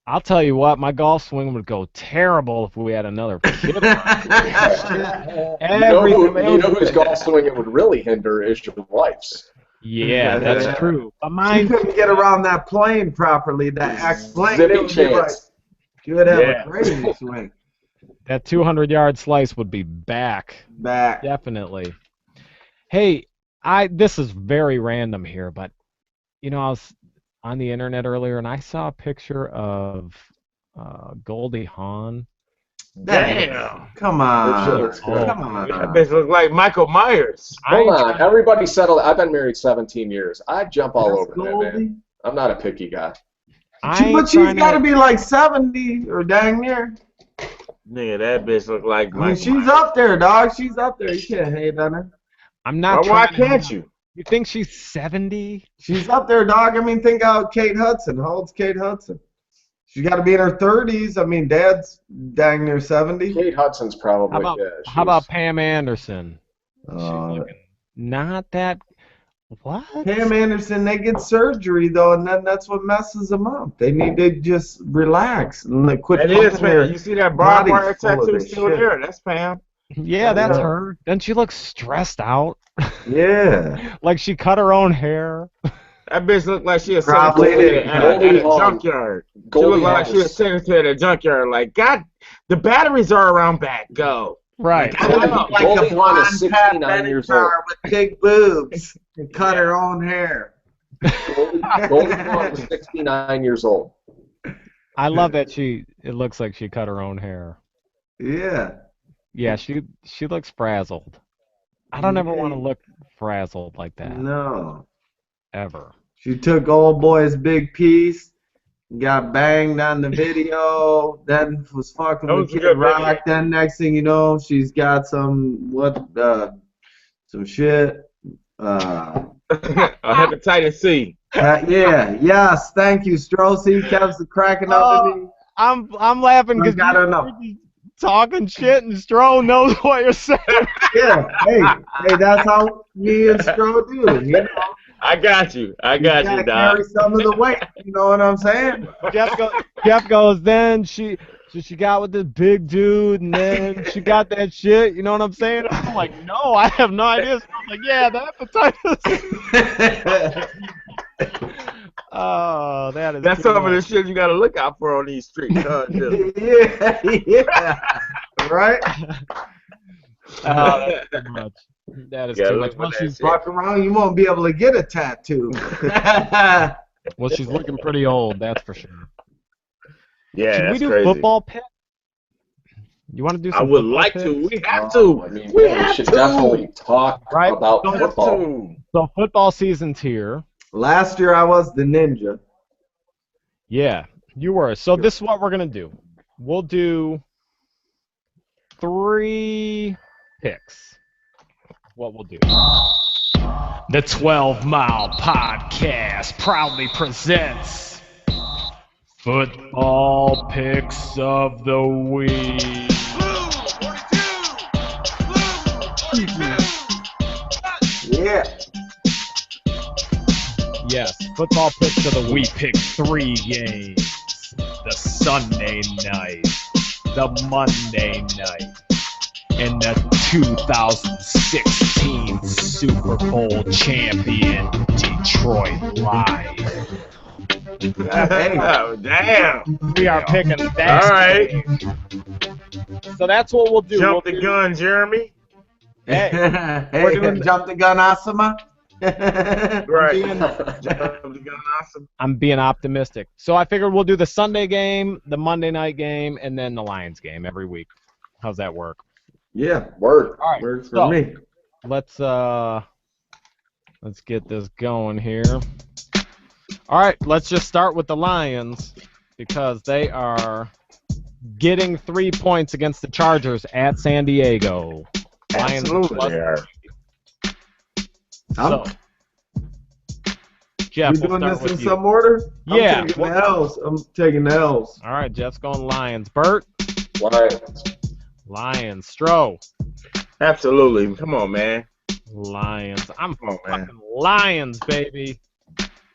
I'll tell you what, my golf swing would go terrible if we had another kid. You know whose golf swing it would really hinder is your wife's. Yeah, that's true. But mine, she couldn't get around that plane properly, that plane. Zipping chance. She would have a crazy swing. That 200-yard slice would be back. Definitely. Hey, this is very random here, but I was on the internet earlier and I saw a picture of Goldie Hawn. Damn! Come on! Come on! That bitch look like Michael Myers. Hold on, everybody settle. I've been married 17 years. I jump all over that, man. I'm not a picky guy. But she's got to be like 70 or dang near. Nigga, that bitch look like Michael Myers. She's up there, dog. She's up there. You can't hate on her. I'm not Why trying can't to- you? You think she's 70? She's up there, dog. I mean, think out Kate Hudson. How old's Kate Hudson? She's got to be in her 30s. I mean, Dad's dang near 70. Kate Hudson's probably. How about Pam Anderson? She's Uh, looking not that. What? Pam Anderson, they get surgery though, and then that's what messes them up. They need to just relax and like, quit. It is, pumping their man. You see that barbed bodies wire full of tattoo this still shit. there? That's Pam. Yeah, that's Yeah. her. Doesn't she look stressed out? Yeah. Like she cut her own hair. That bitch looked like she was Probably secretary did. at a Goldie Hawn. junkyard. She Goldie looked like she Hawn. was secretary at a junkyard. Like, God, the batteries are around back. Go. Right. Goldie Hawn is 69 years old. with big boobs and cut her own hair. Goldie Hawn is 69 years old. I love that it looks like she cut her own hair. Yeah. Yeah, she looks frazzled. I don't ever want to look frazzled like that. No. Ever. She took old boy's big piece, got banged on the video, then was fucking That with was a Kid good Rock. video. Then next thing you know, she's got some shit. A hepatitis C. Yeah, yes, thank you, Strosey. Kept cracking up at me. I'm laughing I because gotta know. talking shit and Stro knows what you're saying. Yeah, hey, that's how me and Stro do. You know, I got you. I you got gotta you, Doc. carry some of the weight. You know what I'm saying? Jeff goes, then she got with this big dude, and then she got that shit. You know what I'm saying? I'm like, no, I have no idea. So I'm like, yeah, the hepatitis. Oh, that is. That's too some of the much. shit you gotta look out for on these streets, huh? Dylan? Yeah, right? Oh, that's too much. That is Yeah, too look much. for Well, that she's shit. Fuck around, you won't be able to get a tattoo. well, she's looking pretty old. That's for sure. Yeah, Should we that's do crazy. football pick? You want to do some I would football like picks? to. We have I to. mean, We yeah, we have should to. definitely talk Right. about We Have football. to. So football season's here. Last year I was the ninja. Yeah, you were. So this is what we're gonna do. We'll do 3 picks. What we'll do. The 12 Mile Podcast proudly presents Football Picks of the Week. Yeah. Yes, football picks of the We week. picked 3 games. The Sunday night, the Monday night, and the 2016 Super Bowl champion Detroit Lions. Oh, damn. We are picking that. All right. game. So that's what we'll do. Jump We'll the do- gun, Jeremy. Hey, doing the- jump the gun, Asama. Right. Jump the gun, awesome. I'm being optimistic. So I figured we'll do the Sunday game, the Monday night game, and then the Lions game every week. How's that work? Yeah, Word. All right. works for So- me. Let's get this going here. All right, let's just start with the Lions because they are getting 3 points against the Chargers at San Diego. Lions Absolutely plus- they are. So, Jeff, You we'll doing start this with in you. some order? Yeah. I'm taking the L's. I'm taking the L's. All right, Jeff's going Lions. Bert, Lions. Lions. Stro, Absolutely. Come on, man. Lions. I'm Come on, man. fucking Lions, baby.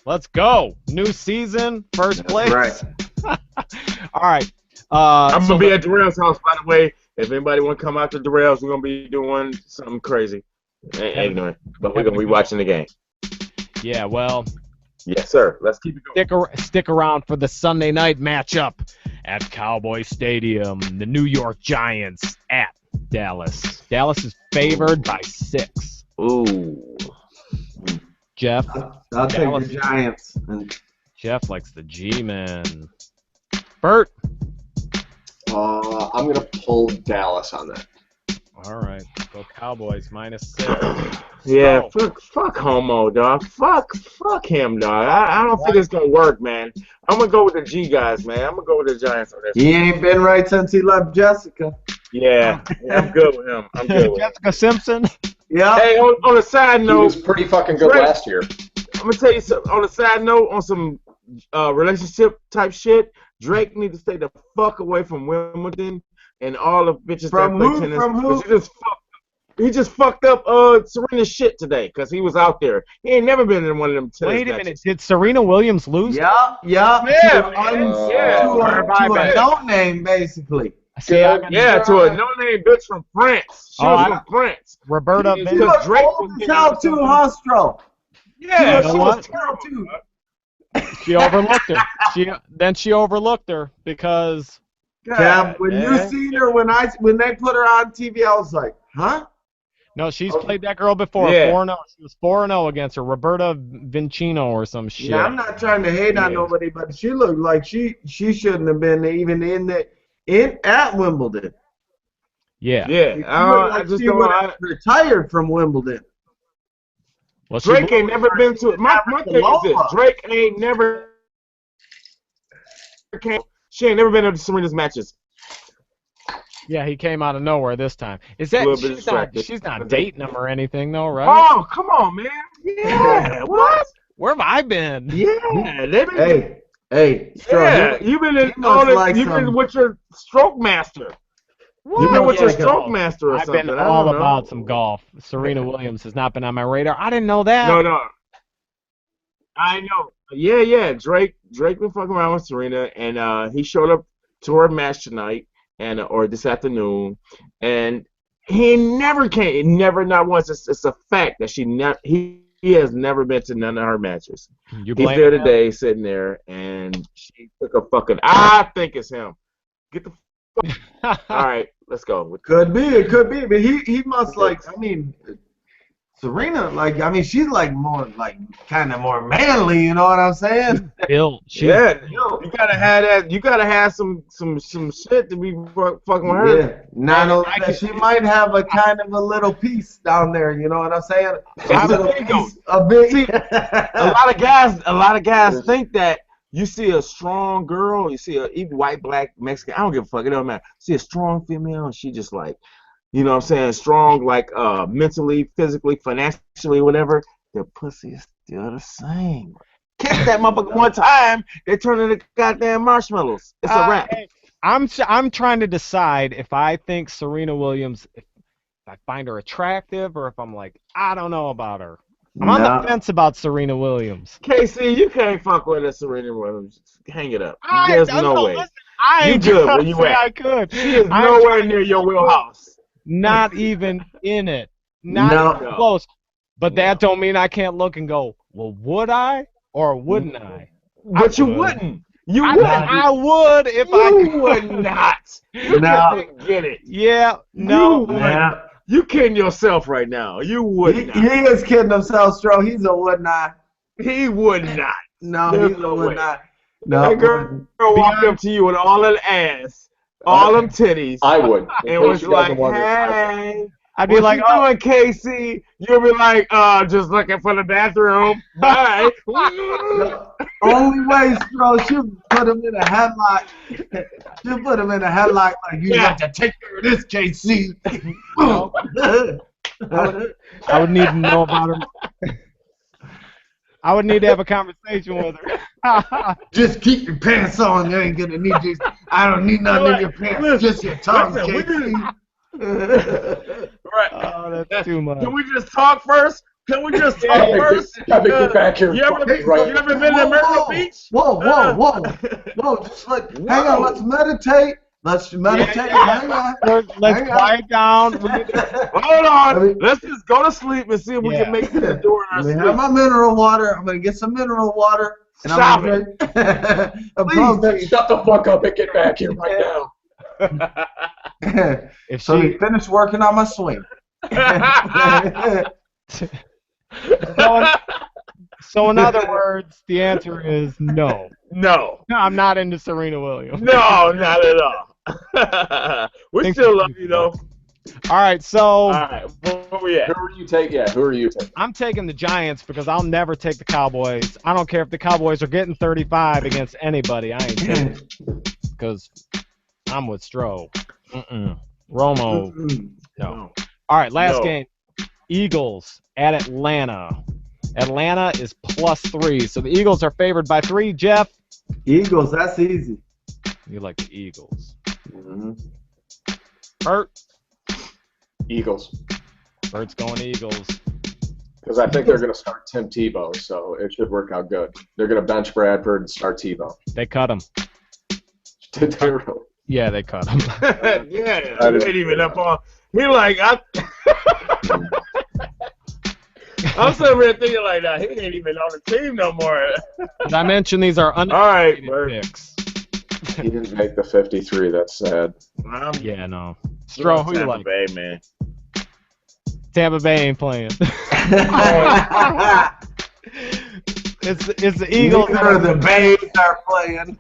Let's go. New season, first place. Right. All right. I'm So gonna be at Darrell's house, by the way. If anybody want to come out to Darrell's, we're gonna be doing something crazy. Ain't doing, but we're gonna be watching the game. yeah, well, Yes, sir. Let's keep it going. stick around for the Sunday night matchup at Cowboy Stadium. The New York Giants at Dallas. Dallas is favored by 6. Ooh. Jeff I'll take Dallas. the Giants. And, Jeff likes the G-men. Bert. I'm gonna pull Dallas on that. All right. Go Cowboys -6. Yeah, So, fuck homo, dog. Fuck him, dog. I don't think it's gonna work, man. I'm gonna go with the G guys, man. I'm gonna go with the Giants on this. he ain't been right since he left Jessica. Yeah, I'm good with him. I'm good with him. Jessica Simpson. Yeah. Hey, on a side He note, was pretty fucking good Drake- last year. I'm gonna tell you something. On a side note, on some relationship type shit, Drake needs to stay the fuck away from Wimbledon and all the bitches From that play who? tennis. From who? 'Cause he just fucked up Serena's shit today because he was out there. He ain't never been in one of them tennis Wait a minute. matches. Did Serena Williams lose? Yeah. Yeah, To man. a no name, basically. See, I got Yeah, to a no-name bitch from France. She was from France. Roberta She Vin- looked Drake old was as hell too, huh, Stro? Yeah, You know she what? was terrible. Too. She overlooked her. She overlooked her because Cam, when man. you seen her, when they put her on TV, I was like, huh? no, she's played that girl before. Yeah. 4-0. She was 4-0 against her, Roberta Vincino or some shit. Yeah, I'm not trying to hate on nobody, but she looked like she shouldn't have been even at Wimbledon. Yeah. Yeah, She I just she don't. would have retired from Wimbledon. Well, she Drake ain't never been to it. My thing is this: Drake ain't never came. She ain't never been to Serena's matches. Yeah, he came out of nowhere this time. Is that A little bit she's distracted. not dating him or anything though, right? Oh, come on, man. Yeah, what? Where have I been? Yeah, they been. Hey, Stro, Yeah, you've been in he all must this. like You've been some- with your stroke master. What? You've been with your like a- stroke master or I've something. been I all don't know. about some golf. Serena Williams has not been on my radar. I didn't know that. No. I know. Yeah. Drake been fucking around with Serena, and he showed up to her match tonight, and or this afternoon, and he never came. Never, not once. It's a fact that he has never been to none of her matches. You He's blame there him? today, sitting there, and she took a fucking. I think it's him. Get the. All right, let's go. Could be, it could be, but he must like. I mean, Serena, like, I mean, she's like more like kind of more manly. You know what I'm saying? Bill. Yeah, you gotta have that. You gotta have some shit to be fucking with her. Yeah. Not only that, she might have a kind of a little piece down there. You know what I'm saying? A little big piece, a big. See, a lot of guys think that you see a strong girl, you see a even white, black, Mexican. I don't give a fuck. It don't matter. See a strong female, and she just like, you know what I'm saying, strong like mentally, physically, financially, whatever. The pussy is still the same. Kiss that motherfucker one time, they turn into goddamn marshmallows. It's a wrap. Hey, I'm trying to decide if I think Serena Williams, if I find her attractive, or if I'm like, I don't know about her. I'm on the fence about Serena Williams. KC, you can't fuck with a Serena Williams. Hang it up. There's no way. Listen, I ain't You good gonna where you say at. I could. She is I'm nowhere trying near to your wheelhouse. Not even in it. Not even close. But that don't mean I can't look and go, well, would I or wouldn't I? But you wouldn't. You wouldn't. I would if I You could. would not. You couldn't get it. Yeah, no. You would. You kidding yourself right now. You would He not. is kidding himself, Stro. He's a would not. He would not. No, There's he's a no would way. not. No, That girl walked up to you with all that ass, all them titties, I would. and was like, hey. I'd be What like, you oh, doing, Casey? You'll be like, just looking for the bathroom. Bye. only way, Stro, she'll put him in a headlock. She'll put him in a headlock like, you have to take care of this, KC. I would need to know about her. I would need to have a conversation with her. Just keep your pants on. You ain't gonna need this. I don't need nothing in your pants. Just your tongue, KC. Right. Oh, that's too much. Can we just talk first? Can we just talk first? Get back here. You ever been to Myrtle Beach? Whoa. Just hang on. Let's meditate. Hang on. Let's quiet down. Hold on. Let's just go to sleep and see if we can make it to the door in our Let me sleep. have my mineral water. I'm gonna get some mineral water. And Stop I'm it. Please shut the fuck up and get back here right now. If So she, we finished working on my swing. so in other words, the answer is no. No. No, I'm not into Serena Williams. No, not at all. We still love you, though. All right, so All right. Where we at? Who are you taking? Yeah, who are you taking? I'm taking the Giants because I'll never take the Cowboys. I don't care if the Cowboys are getting 35 against anybody. I ain't taking it because I'm with Stro. Romo. No. All right, last game. Eagles at Atlanta. Atlanta is +3, so the Eagles are favored by 3. Jeff? Eagles, that's easy. You like the Eagles. Mm-hmm. Bert? Eagles. Bert's going Eagles. Because I think they're going to start Tim Tebow, so it should work out good. They're going to bench Bradford and start Tebow. They cut him. Did they really? Yeah, they cut him. Yeah, he ain't even up on. He like I'm sitting here thinking like that. He ain't even on the team no more. As I mentioned, these are unrated picks. He didn't make the 53. That's sad. Yeah, no. Stro, who you like? Bay, man. Tampa Bay ain't playing. It's the Eagles. The Bays are playing.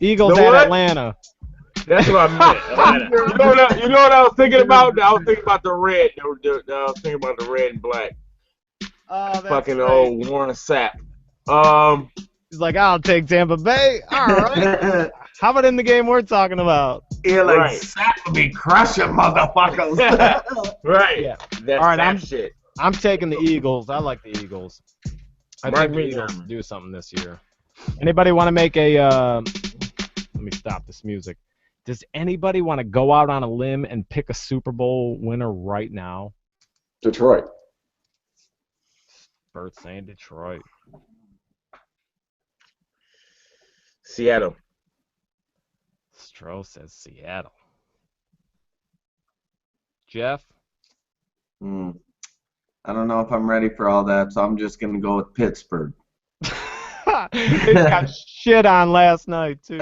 Eagles at Atlanta. That's what I meant. You know what I was thinking about? I was thinking about the red. I was thinking about the red and black. Fucking great. old Warren Sapp. He's like, I'll take Tampa Bay. All right. How about in the game we're talking about? Yeah, like Sapp would be crushing motherfuckers. Right. Yeah. That's all right, I'm taking the Eagles. I like the Eagles. I think the Eagles do something this year. Anybody want to make a? Let me stop this music. Does anybody want to go out on a limb and pick a Super Bowl winner right now? Detroit. Bert saying Detroit. Seattle. Stro says Seattle. Jeff? I don't know if I'm ready for all that, so I'm just going to go with Pittsburgh. They got shit on last night, too.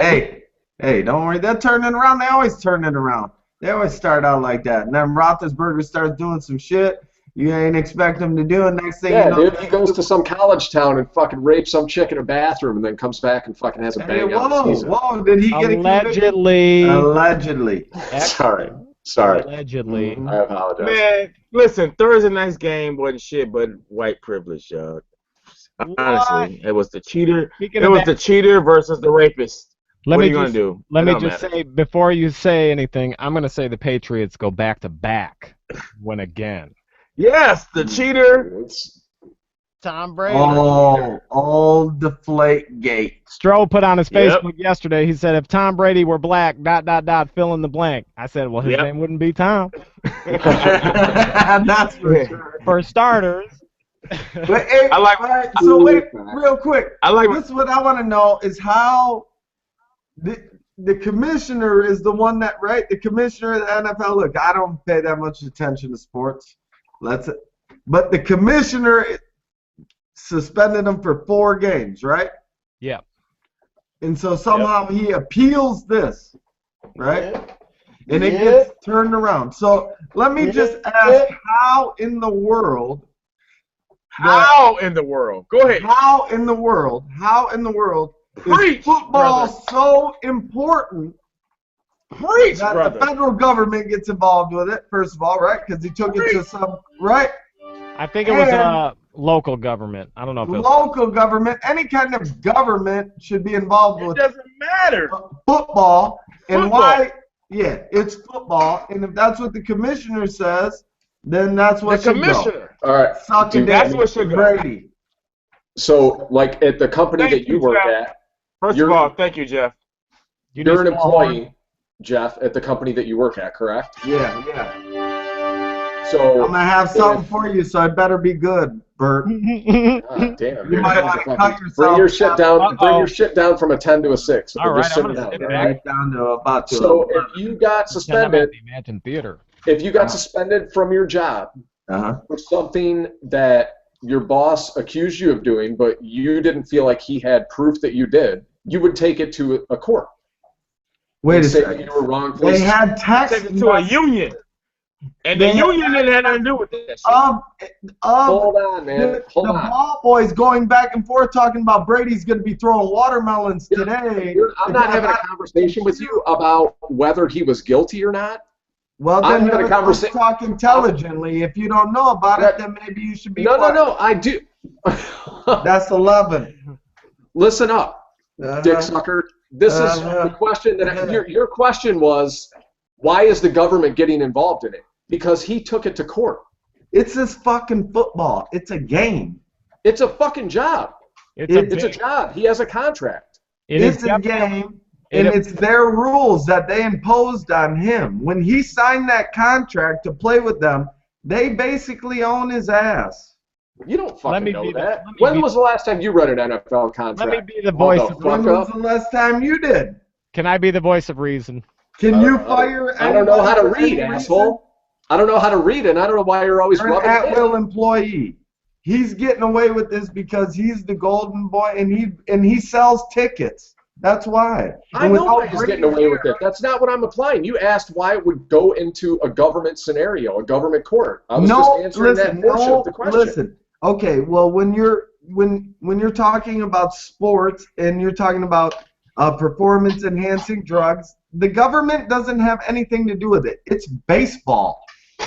Hey, don't worry. They're turning around. They always turn it around. They always start out like that. And then Roethlisberger starts doing some shit you ain't expect him to do. And next thing you know, dude, he goes to some college town and fucking rapes some chick in a bathroom and then comes back and fucking has a bang out season. Whoa, did he get Allegedly. Allegedly. Sorry. Allegedly. I apologize. Man, listen, Thursday night's game wasn't shit but white privilege, y'all. Honestly, it was the cheater. It was the cheater versus the rapist. What are you going to do? Let me just say, before you say anything, I'm going to say the Patriots go back-to-back, win again. Yes, the cheater. Tom Brady. Oh, old deflate gate. Stro put on his Facebook yesterday, he said, if Tom Brady were black, ... fill in the blank. I said, well, his name wouldn't be Tom. That's for sure. For starters. But, hey, so wait, real quick. This is what I want to know is how the commissioner is the one that, right? The commissioner of the NFL. Look, I don't pay that much attention to sports. But the commissioner suspended him for 4 games, right? Yeah. And so somehow he appeals this, right? And it gets turned around. So let me just ask, how in the world? How in the world? Go ahead. How in the world is football so important that the federal government gets involved with it, first of all, right? Because he took it to some, right? I think it was local government. I don't know if it was local government. Any kind of government should be involved with it. Doesn't matter. Football. And why? Yeah, it's football. And if that's what the commissioner says, then that's what should go. All right. That's what should go. Brady. So, like at the company that you work at. First of all, thank you, Jeff. You're an employee, Jeff, at the company that you work at, correct? Yeah. So I'm gonna have something for you, so I better be good, Bert. God damn. You might want to cut yourself. Bring your shit down. Bring your shit down from a 10 to a 6. All right, I'm gonna sit right down to about 2. So if you got suspended, Imagine Theater. If you got suspended from your job for something that your boss accused you of doing, but you didn't feel like he had proof that you did, you would take it to a court. Wait a second. You were wrong. They had text to a union. And the union didn't have nothing to do with that shit. Hold on, man. Hold on. The ball boys going back and forth talking about Brady's going to be throwing watermelons today. I'm not having a conversation with you about whether he was guilty or not. Well, then let's talk intelligently. If you don't know about it, then maybe you should be quiet. No, I do. That's 11. Listen up, dick sucker. This is the question that your question was, Why is the government getting involved in it? Because he took it to court. It's this fucking football. It's a game. It's a fucking job. It's a job. He has a contract. It's a game, and it's their rules that they imposed on him. When he signed that contract to play with them, they basically own his ass. You don't fucking know that. When was the last time you read an NFL contract? Let me be the voice of When was the last time you did? Can I be the voice of reason? Can you fire? I don't know how to read, asshole. I don't know how to read, and I don't know why you're always rubbing it in. At-will employee. He's getting away with this because he's the golden boy, and he sells tickets. That's why. I know why he's getting away with it. That's not what I'm applying. You asked why it would go into a government scenario, a government court. I was just answering that portion of the question. Listen. Okay. Well, when you're talking about sports and you're talking about performance-enhancing drugs, the government doesn't have anything to do with it. It's baseball.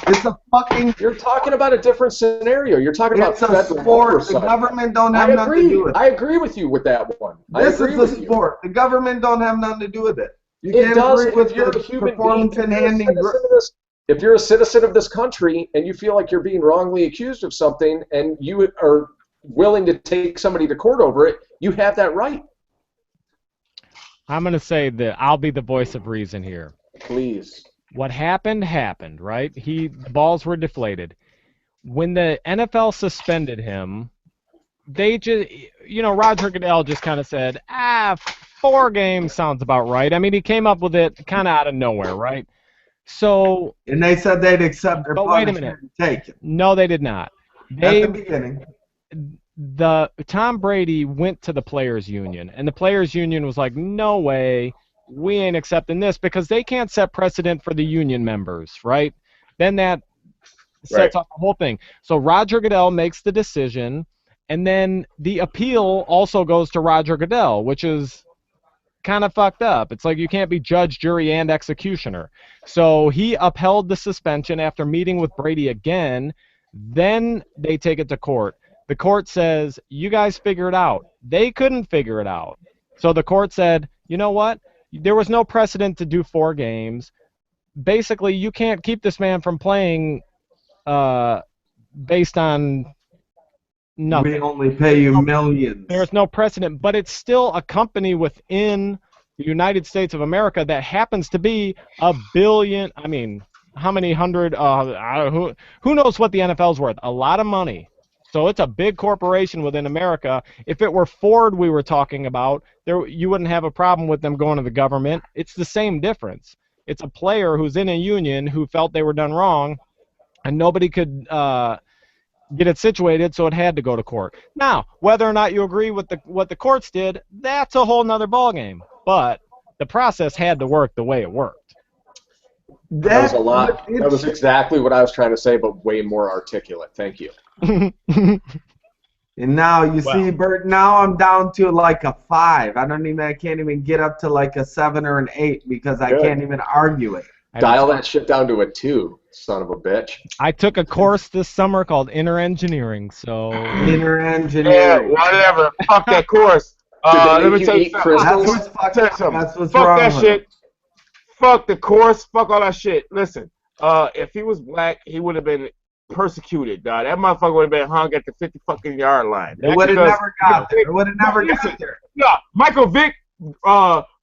It's a fucking. You're talking about a different scenario. You're talking about it's a sport. The government don't have nothing to do with it. I agree with you with that one. This is a sport. The government don't have nothing to do with it. You It can't does agree with if you're the a human performance being. enhancing. If you're a citizen of this country and you feel like you're being wrongly accused of something and you are willing to take somebody to court over it, you have that right. I'm going to say that I'll be the voice of reason here. Please. What happened, right? The balls were deflated. When the NFL suspended him, they just, Roger Goodell just kind of said, 4 games sounds about right. I mean, he came up with it kind of out of nowhere, right? So. And they said they'd accept their punishment and take it. No, they did not. At the beginning. Tom Brady went to the players' union, and the players' union was like, no way. We ain't accepting this because they can't set precedent for the union members, right? Then that sets off the whole thing. So Roger Goodell makes the decision, and then the appeal also goes to Roger Goodell, which is kind of fucked up. It's like you can't be judge, jury, and executioner. So he upheld the suspension after meeting with Brady again. Then they take it to court. The court says, you guys figure it out. They couldn't figure it out. So the court said, you know what? There was no precedent to do 4 games. Basically, you can't keep this man from playing based on nothing. We only pay you millions. There's no precedent, but it's still a company within the United States of America that happens to be a billion. I mean, how many hundred? Who knows what the NFL's worth? A lot of money. So it's a big corporation within America. If it were Ford we were talking about, you wouldn't have a problem with them going to the government. It's the same difference. It's a player who's in a union who felt they were done wrong, and nobody could get it situated, so it had to go to court. Now, whether or not you agree with what the courts did, that's a whole nother ballgame. But the process had to work the way it worked. That was a lot. That was exactly what I was trying to say, but way more articulate. Thank you. And now you see, Bert. Now I'm down to like a 5. I can't even get up to like a 7 or an 8 because I can't even argue it. Dial that shit down to a 2, son of a bitch. I took a course this summer called Inner Engineering. So Inner Engineering. Yeah, whatever. Fuck that course. Let me tell you something. That's what's Fuck wrong that with shit. it. Fuck the course. Fuck all that shit. Listen, if he was black, he would have been persecuted, dog. That motherfucker would have been hung at the 50 fucking yard line. It would have never got there. It would have never got there. Yeah, Michael Vick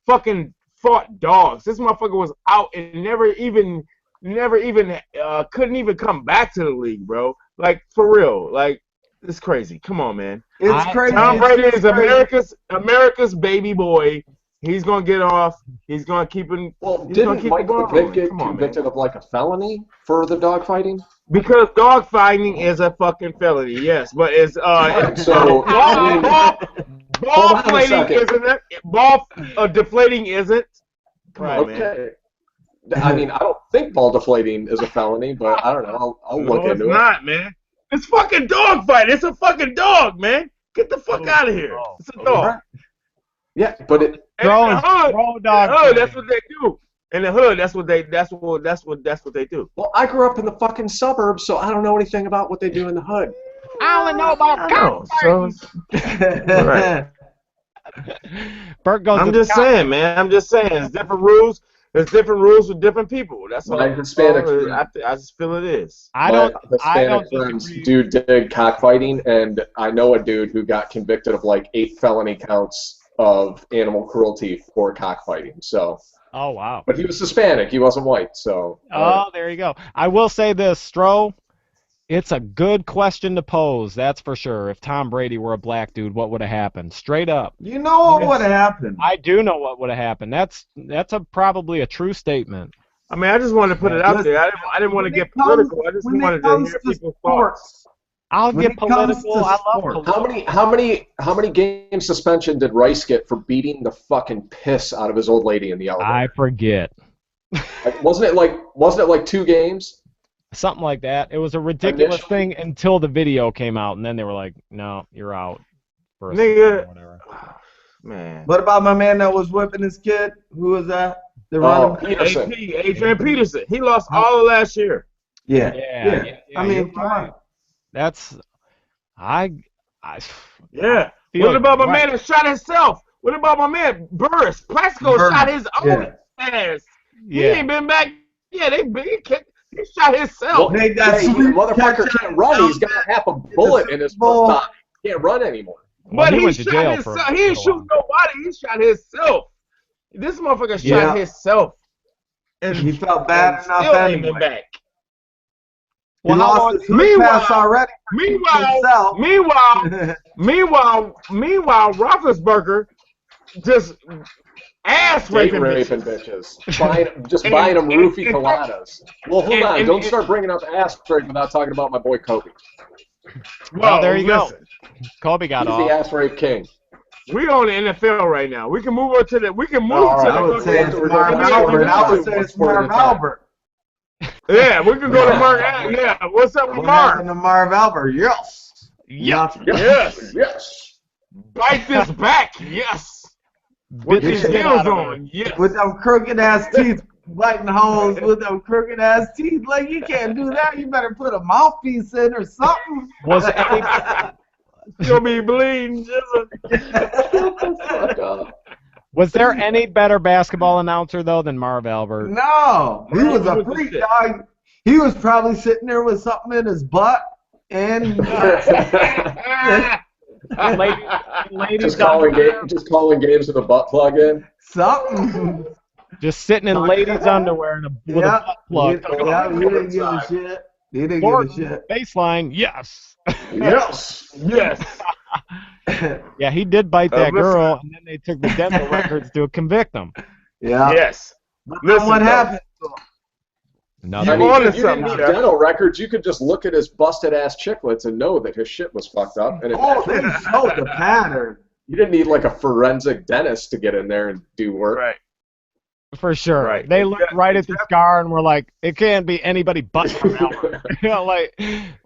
fucking fought dogs. This motherfucker was out and never even couldn't even come back to the league, bro. Like, for real. Like, it's crazy. Come on, man. It's crazy. Tom Brady is America's baby boy. He's gonna get off. He's gonna keep it. Well, didn't Michael Vick get convicted of like a felony for the dog fighting? Because dog fighting is a fucking felony, yes. But it's so ball deflating isn't it? Ball deflating isn't. Come on, okay. Man. I mean, I don't think ball deflating is a felony, but I don't know. I'll look into it. It's not, man. It's fucking dog fight. It's a fucking dog, man. Get the fuck out of here. It's a dog. Yeah, but it. Throw dog. That's what they do. In the hood, that's what they do. Well, I grew up in the fucking suburbs, so I don't know anything about what they do in the hood. I only know about cow. Right. Bert goes. I'm just saying, man. I'm just saying. It's different rules. There's different rules with different people. That's all. My Hispanic I just feel it is. I My don't Hispanic friends do dig cockfighting, and I know a dude who got convicted of like 8 felony counts of animal cruelty for cockfighting. So. Oh wow. But he was Hispanic. He wasn't white. So. Oh, there you go. I will say this, Stro. It's a good question to pose, that's for sure. If Tom Brady were a black dude, what would have happened? Straight up. You know what would have happened. I do know what would have happened. That's probably a true statement. I mean, I just wanted to put it out there. I didn't want to get political. I just wanted to hear people's thoughts. I'll get political. I love political. How many game suspension did Rice get for beating the fucking piss out of his old lady in the elevator? I forget. Wasn't it like 2 games? Something like that. It was a ridiculous thing until the video came out, and then they were like, "No, you're out." For a Nigga, or whatever. Man. What about my man that was whipping his kid? Who was that? Peterson. Adrian Peterson. He lost all of last year. Yeah. I mean, come on. That's Yeah. What about my man that shot himself? What about my man Burris? Plaxico shot his own ass. He ain't been back. Yeah, he shot himself. Well, motherfucker can't run. He's got half a bullet in his butt. He can't run anymore. But he shot himself. He didn't shoot nobody. He shot himself. This motherfucker shot himself. And he felt bad enough still anyway. Ain't been back. Well, how long? Meanwhile, Roethlisberger just ass raping bitches. Buying them roofie coladas. Well, hold on. Don't start bringing up ass rape without talking about my boy Kobe. Well, there you go. Kobe got off. He's the ass rape king. We on the NFL right now. We can move on to the. We can move to the. I would say it's Marv Albert. Yeah, we can go to Marv. Yeah, what's up with Marv? Happened to Marv Albert? Yes. Bite this back. Yes. With his heels on. Yes. With them crooked ass teeth, biting holes with them crooked ass teeth. Like, you can't do that. You better put a mouthpiece in or something. Was any? You'll be bleeding. Was there any better basketball announcer though than Marv Albert? No, he was a freak dog. He was probably sitting there with something in his butt and ladies just calling games with a butt plug in. Something. Just sitting in ladies' underwear with a butt plug. He didn't give a shit. He didn't give a shit. Baseline, yes. Yes. Yeah, he did bite that girl, and then they took the dental records to convict him. Yeah. Yes. Listen, what happened to him? Nothing. You didn't need dental records. You could just look at his busted ass chiclets and know that his shit was fucked up. And they showed the pattern. You didn't need like a forensic dentist to get in there and do work. Right. For sure. Right. They looked right at the scar and were like, it can't be anybody but Albert. Like,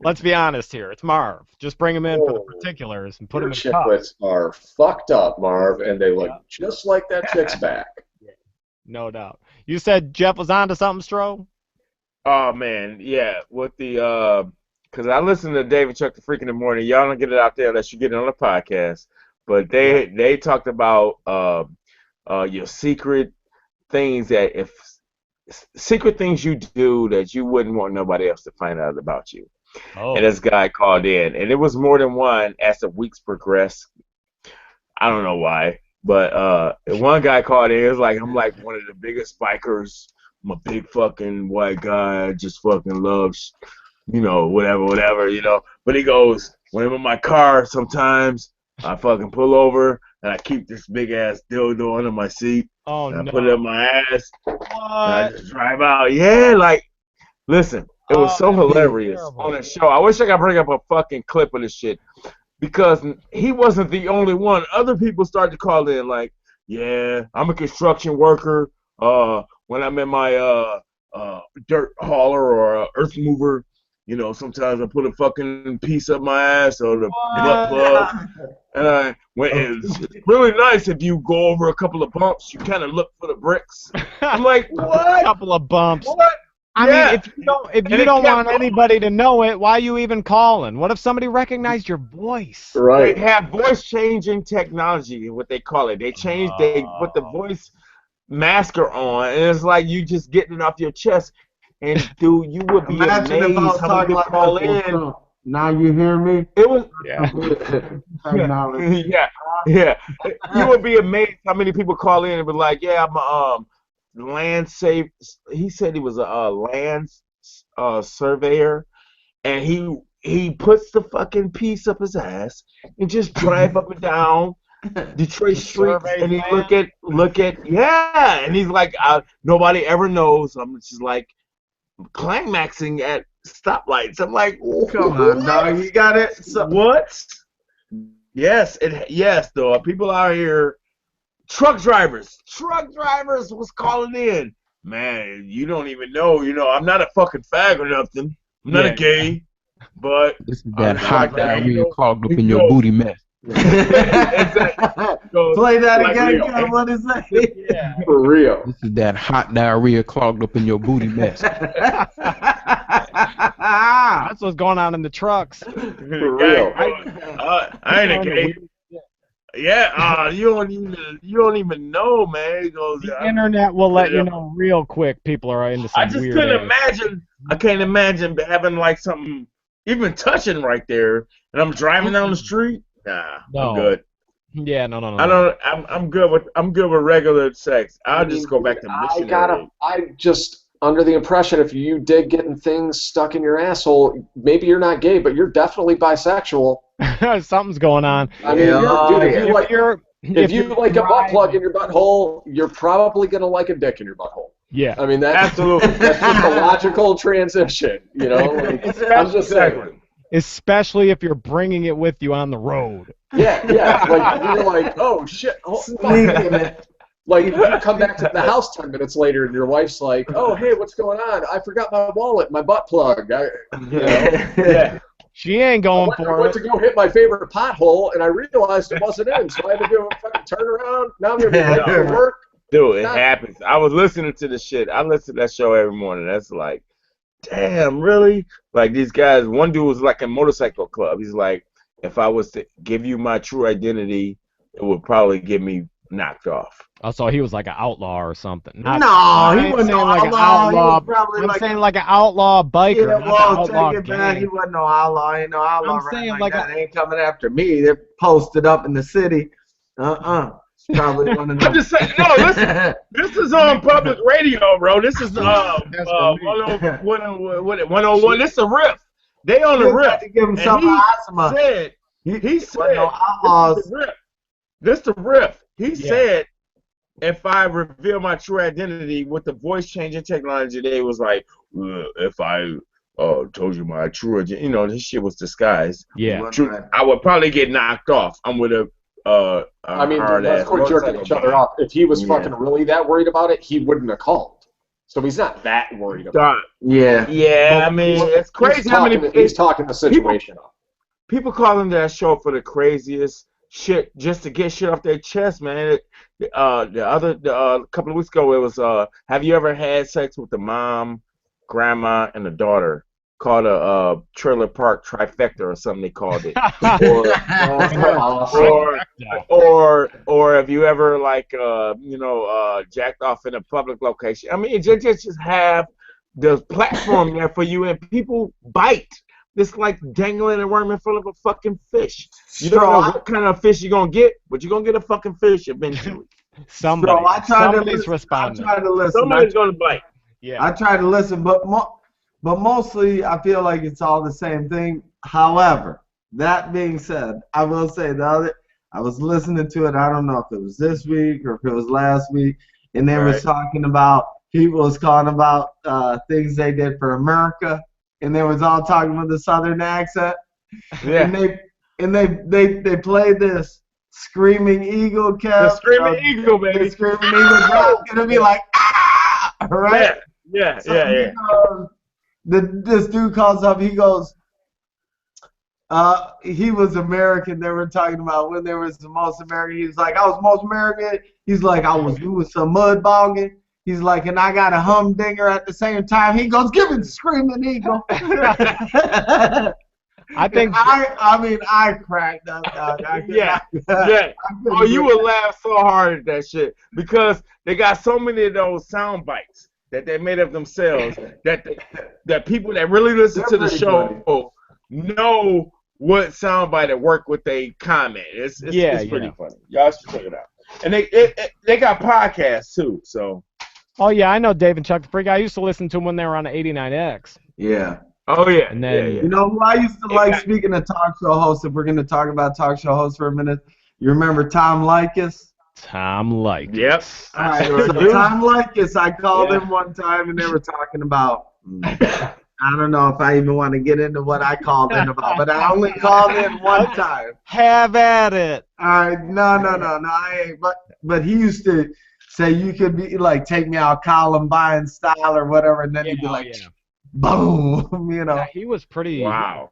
let's be honest here. It's Marv. Just bring him in for the particulars and put him in cuffs. Your chiclets are fucked up, Marv, and they look just like that chick's back. No doubt. You said Jeff was onto something, Stro? Oh, man. Yeah. With the, because I listen to David Chuck the Freak in the morning. Y'all don't get it out there unless you get it on the podcast. But they talked about your secret things secret things you do that you wouldn't want nobody else to find out about you. Oh. And this guy called in, and it was more than one as the weeks progressed. I don't know why, but one guy called in. It was like, I'm like one of the biggest bikers. I'm a big fucking white guy. I just fucking love, whatever, But he goes, when I'm in my car, sometimes I fucking pull over and I keep this big ass dildo under my seat. Oh, and I put it in my ass. What? And I just drive out. Yeah, like, listen, it was so hilarious on the show. I wish I could bring up a fucking clip of this shit because he wasn't the only one. Other people started to call in like, yeah, I'm a construction worker. When I'm in my dirt hauler or earth mover, sometimes I put a fucking piece up my ass or the butt plug. And it's really nice if you go over a couple of bumps, you kind of look for the bricks. I'm like, what? A couple of bumps. What? I mean, if you don't want anybody to know it, why are you even calling? What if somebody recognized your voice? Right. They have voice changing technology, what they call it. They changed. They put the voice. masker on, and it's like you just getting it off your chest. And dude, you would be Imagine if I was amazed how many talking people like call that. in. Now you hear me? It was Yeah. yeah. You would be amazed how many people call in and be like, "Yeah, I'm land save." He said he was a land surveyor, and he puts the fucking piece up his ass and just drive up and down Detroit streets, and he look at yeah, and he's like, nobody ever knows. I'm just like climaxing at stoplights. I'm like, Come on, dog. You got it. What? Yes, yes, though. People out here, truck drivers was calling in. Man, you don't even know. I'm not a fucking fag or nothing. I'm not a gay, but this is that hot diarrhea clogged up in your booty mess. Play that again, Ken. What is that? Yeah. For real. This is that hot diarrhea clogged up in your booty mess. That's what's going on in the trucks. For real. I ain't a gay. Yeah, you don't even know, man. It goes, the internet will let you know real quick. People are into some weird. I can't imagine having like something even touching right there, and I'm driving down the street. Nah, no. I'm good. Yeah, no. I'm good with regular sex. I'll just go back to missionary. I just under the impression if you dig getting things stuck in your asshole, maybe you're not gay, but you're definitely bisexual. Something's going on. I mean, if you like a butt plug in your butthole, you're probably gonna like a dick in your butthole. Yeah, I mean that's just a logical transition. I'm just saying. Especially if you're bringing it with you on the road. Yeah. Like you're like, oh shit, like you come back to the house 10 minutes later, and your wife's like, oh hey, what's going on? I forgot my wallet, my butt plug. Yeah. She ain't going for it. I went to go hit my favorite pothole, and I realized it wasn't in, so I had to do a fucking turnaround. Now I'm gonna be late for work. Dude, it happens. I was listening to the shit. I listen to that show every morning. That's like, damn, really? Like these guys, one dude was like a motorcycle club. He's like, if I was to give you my true identity, it would probably get me knocked off. Oh, so he was like an outlaw or something. He wasn't saying like an outlaw. I'm saying like an outlaw biker. Yeah, well, take it back. He wasn't no outlaw. Ain't no outlaw. I'm saying like that. They ain't coming after me. They're posted up in the city. It's probably one of them. I'm just saying, no, listen, this is on public radio, bro. This is 101. This is a riff. They on the riff. To give him some he said, no outlaws. This the riff. He said, if I reveal my true identity with the voice changing technology, they was like, if I told you my true identity, this shit was disguised. Yeah. I would probably get knocked off. I'm with a I mean, let's quit jerking each other off. If he was fucking really that worried about it, he wouldn't have called. So he's not that worried about it. Yeah. I mean, it's crazy how many he's talking the situation up. People calling that show for the craziest shit just to get shit off their chest, man. A couple of weeks ago, it was have you ever had sex with the mom, grandma, and the daughter? Called a trailer park trifecta or something they called it. or have you ever jacked off in a public location? I mean, just have the platform there for you, and people bite. It's like dangling a worm in front of a fucking fish. You don't know what kind of fish you're gonna get, but you're gonna get a fucking fish eventually. Somebody's responding. I try to listen. Somebody's gonna bite. Yeah. I try to listen, but mostly I feel like it's all the same thing. However, that being said, I will say I was listening to it. I don't know if it was this week or if it was last week, and they was talking about people was calling about things they did for America, and they was all talking with a Southern accent. Yeah. And they played this Screaming Eagle, Kev. The Screaming Eagle, baby. The Screaming Eagle drop. It'll be like right? Yeah. This dude calls up. He goes, he was American. They were talking about when there was the most American. He's like, I was most American. He's like, I was doing some mud bogging. He's like, and I got a humdinger at the same time. He goes, give it the Screaming Eagle. I think. I cracked up, dog. Yeah. Oh, you would laugh so hard at that shit because they got so many of those sound bites that they made of themselves that people that really listen to the show know what soundbite that work with a comment. It's pretty funny. Y'all should check it out. And they got podcasts too. So. Oh yeah, I know Dave and Chuck the Freak. I used to listen to them when they were on the 89X. Yeah. Oh yeah. And then you know who I used to like. Speaking of talk show hosts, if we're gonna talk about talk show hosts for a minute, you remember Tom Likas? Tom Likas. Yep. All right, so Tom Likas, I called him one time and they were talking about. I don't know if I even want to get into what I called in about, but I only called in one time. Have at it. All right, no, I ain't. But he used to say you could be like take me out Columbine style or whatever, and then he'd be like, boom, you know. Yeah, he was pretty. Wow.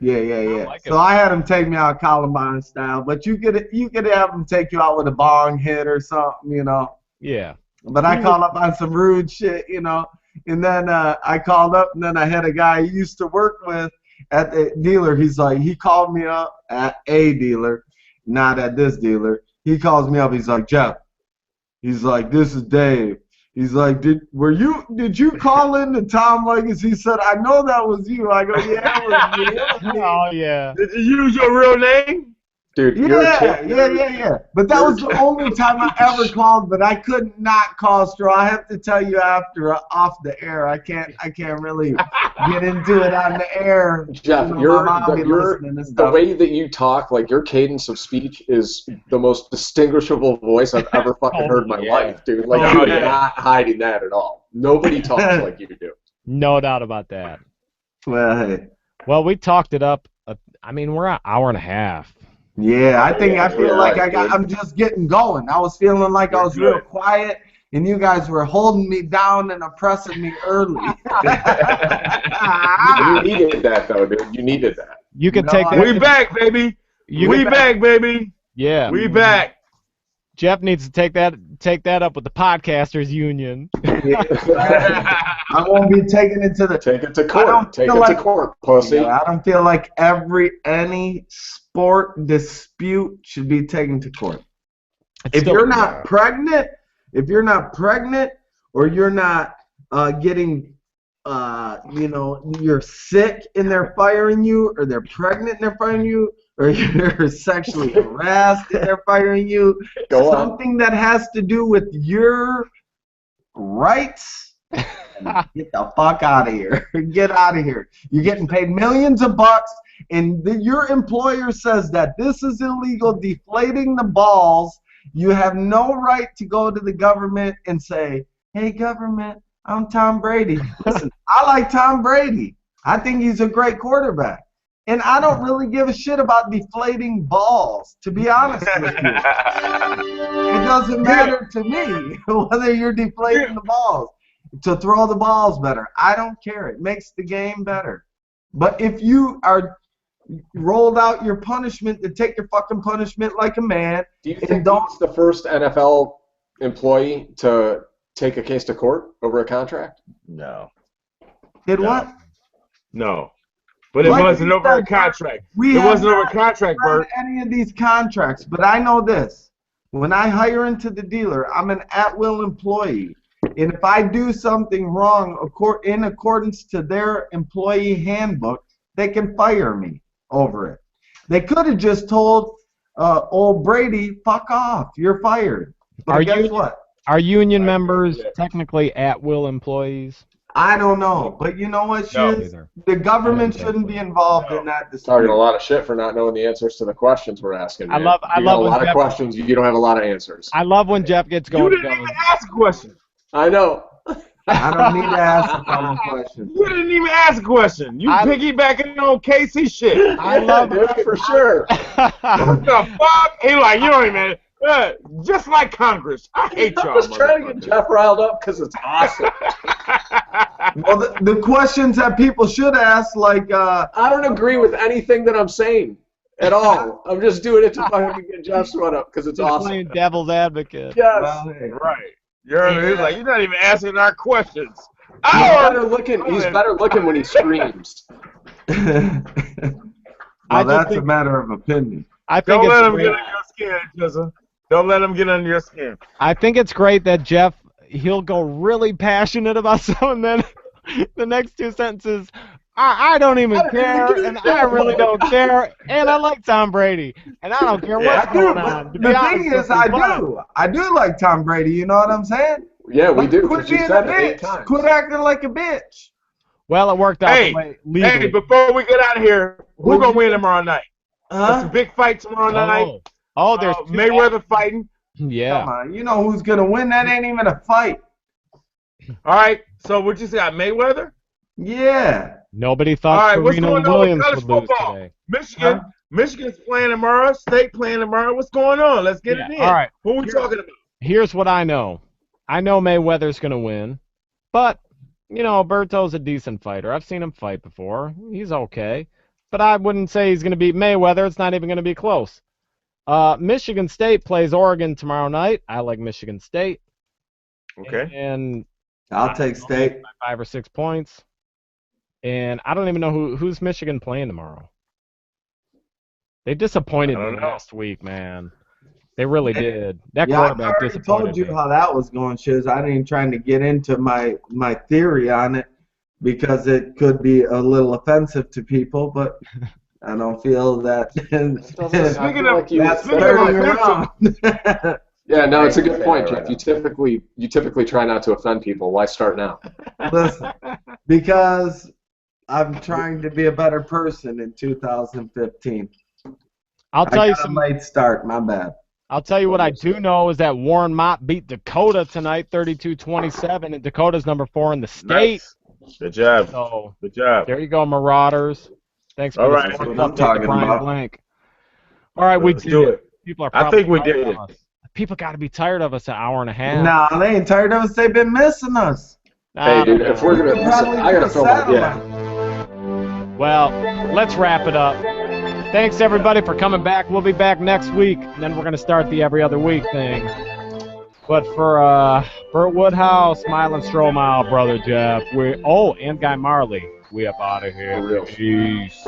Yeah. So I had him take me out Columbine style, but you could have him take you out with a bong hit or something, you know. Yeah. But I called up on some rude shit, you know. And then I called up, and then I had a guy he used to work with at the dealer. He's like, he called me up at a dealer, not at this dealer. He calls me up. He's like, Jeff. He's like, this is Dave. He's like, did you call in to Tom Likas? He said, I know that was you. I go, yeah, it was me. Oh yeah. Did you use your real name? Dude, yeah. But that was the only time I ever called. But I could not call Stro. I have to tell you after off the air. I can't really get into it on the air. Jeff, the way that you talk, like your cadence of speech is the most distinguishable voice I've ever fucking heard in my life, dude. Like you're not hiding that at all. Nobody talks like you do. No doubt about that. Well, hey. Well, we talked it up. I mean, we're an hour and a half. Yeah, I feel like I'm just getting going. I was feeling like I was real quiet, and you guys were holding me down and oppressing me early. You needed that, though, dude. You needed that. You can take that. We back, baby. We back, baby. Yeah. We back. Jeff needs to take that up with the podcasters union. I won't be taking it to the. Take it to court. Take it to court, pussy. You know, I don't feel like any sport dispute should be taken to court. If you're not pregnant, or you're not getting, you're sick and they're firing you, or they're pregnant and they're firing you, or you're sexually harassed and they're firing you, something that has to do with your rights, get the fuck out of here. Get out of here. You're getting paid millions of bucks, and your employer says that this is illegal, deflating the balls. You have no right to go to the government and say, hey, government, I'm Tom Brady. Listen, I like Tom Brady. I think he's a great quarterback. And I don't really give a shit about deflating balls, to be honest with you. It doesn't matter to me whether you're deflating the balls. To throw the balls better, I don't care. It makes the game better. But if you are rolled out your punishment, to take your fucking punishment like a man. Do you think he's the first NFL employee to take a case to court over a contract? No. What? No. But it wasn't over a contract. It wasn't over a contract, Bert. Any of these contracts, but I know this. When I hire into the dealer, I'm an at-will employee. And if I do something wrong in accordance to their employee handbook, they can fire me over it. They could have just told old Brady, fuck off, you're fired. But guess what? Are union members technically at-will employees? I don't know, but you know what, the government shouldn't be involved in that decision. Talking a lot of shit for not knowing the answers to the questions we're asking. Man. I love a lot of questions. You don't have a lot of answers. I love when Jeff gets going. You didn't even ask a question. I know. I don't need to ask a common question. You didn't even ask a question. You piggybacking on Casey shit. I love it for sure. What the fuck? He like, you don't even. Just like Congress. I hate y'all. I was trying to get Jeff riled up because it's awesome. Well, the questions that people should ask, like... I don't agree with anything that I'm saying at all. I'm just doing it to fucking get Jeff sweat up because it's just awesome. Playing devil's advocate. Yes. Well, hey. Right. He's like, you're not even asking our questions. He's better looking when he screams. Well, that's a matter of opinion. I think Don't let it's him great. get under your skin, Jizza. Don't let him get under your skin. I think it's great that Jeff, he'll go really passionate about something, then the next two sentences, I don't even care, and I really don't care, and I like Tom Brady, and I don't care what's going on. To be The honest thing with is, you, but I do like Tom Brady. You know what I'm saying? Yeah, we do. Quit Because you being a said it 8 bitch. times. Quit acting like a bitch. well, it worked out the way legally. Hey, before we get out of here, who's going to win tomorrow night? There's a big fight tomorrow night. Oh, there's Mayweather fighting. Yeah. Come on, you know who's gonna win? That ain't even a fight. All right, so what you got, Mayweather? Yeah. Nobody All thought right, what's Serena going on with Williams college would lose football? today. Michigan. Michigan's playing tomorrow. State playing tomorrow. What's going on? Let's get it in. All right. Who are we talking about? Here's what I know. I know Mayweather's going to win, but, you know, Berto's a decent fighter. I've seen him fight before. He's okay. But I wouldn't say he's going to beat Mayweather. It's not even going to be close. Michigan State plays Oregon tomorrow night. I like Michigan State. Okay. And I'll take State. By 5 or 6 points. And I don't even know who's Michigan playing tomorrow. They disappointed me last week, man. They really did. That quarterback I disappointed told you me. how that was going, Shiz. I ain't trying to get into my theory on it because it could be a little offensive to people, but I don't feel that. That's turning around. Yeah, no, it's a good point, Jeff. You typically try not to offend people. Why start now? Listen, because I'm trying to be a better person in 2015. I'll tell you some late start. My bad. I'll tell you what I do know is that Warren Mott beat Dakota tonight, 32-27, and Dakota's number 4 in the state. Nice. Good job. So, good job. There you go, Marauders. Thanks for the sports update to Brian Blank. All right, we did it. People are I think we tired did of it. us. People got to be tired of us an hour and a half. Nah, they ain't tired of us. They've been missing us. Hey, dude, if we're gonna, I gotta film my Well, let's wrap it up. Thanks everybody for coming back. We'll be back next week, and then we're gonna start the every other week thing. But for Burt Woodhouse, Mylan Stromile, brother Jeff, and Guy Marley, we up out of here. Peace.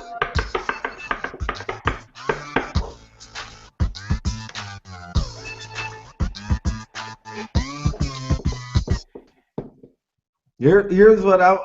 Here's what I.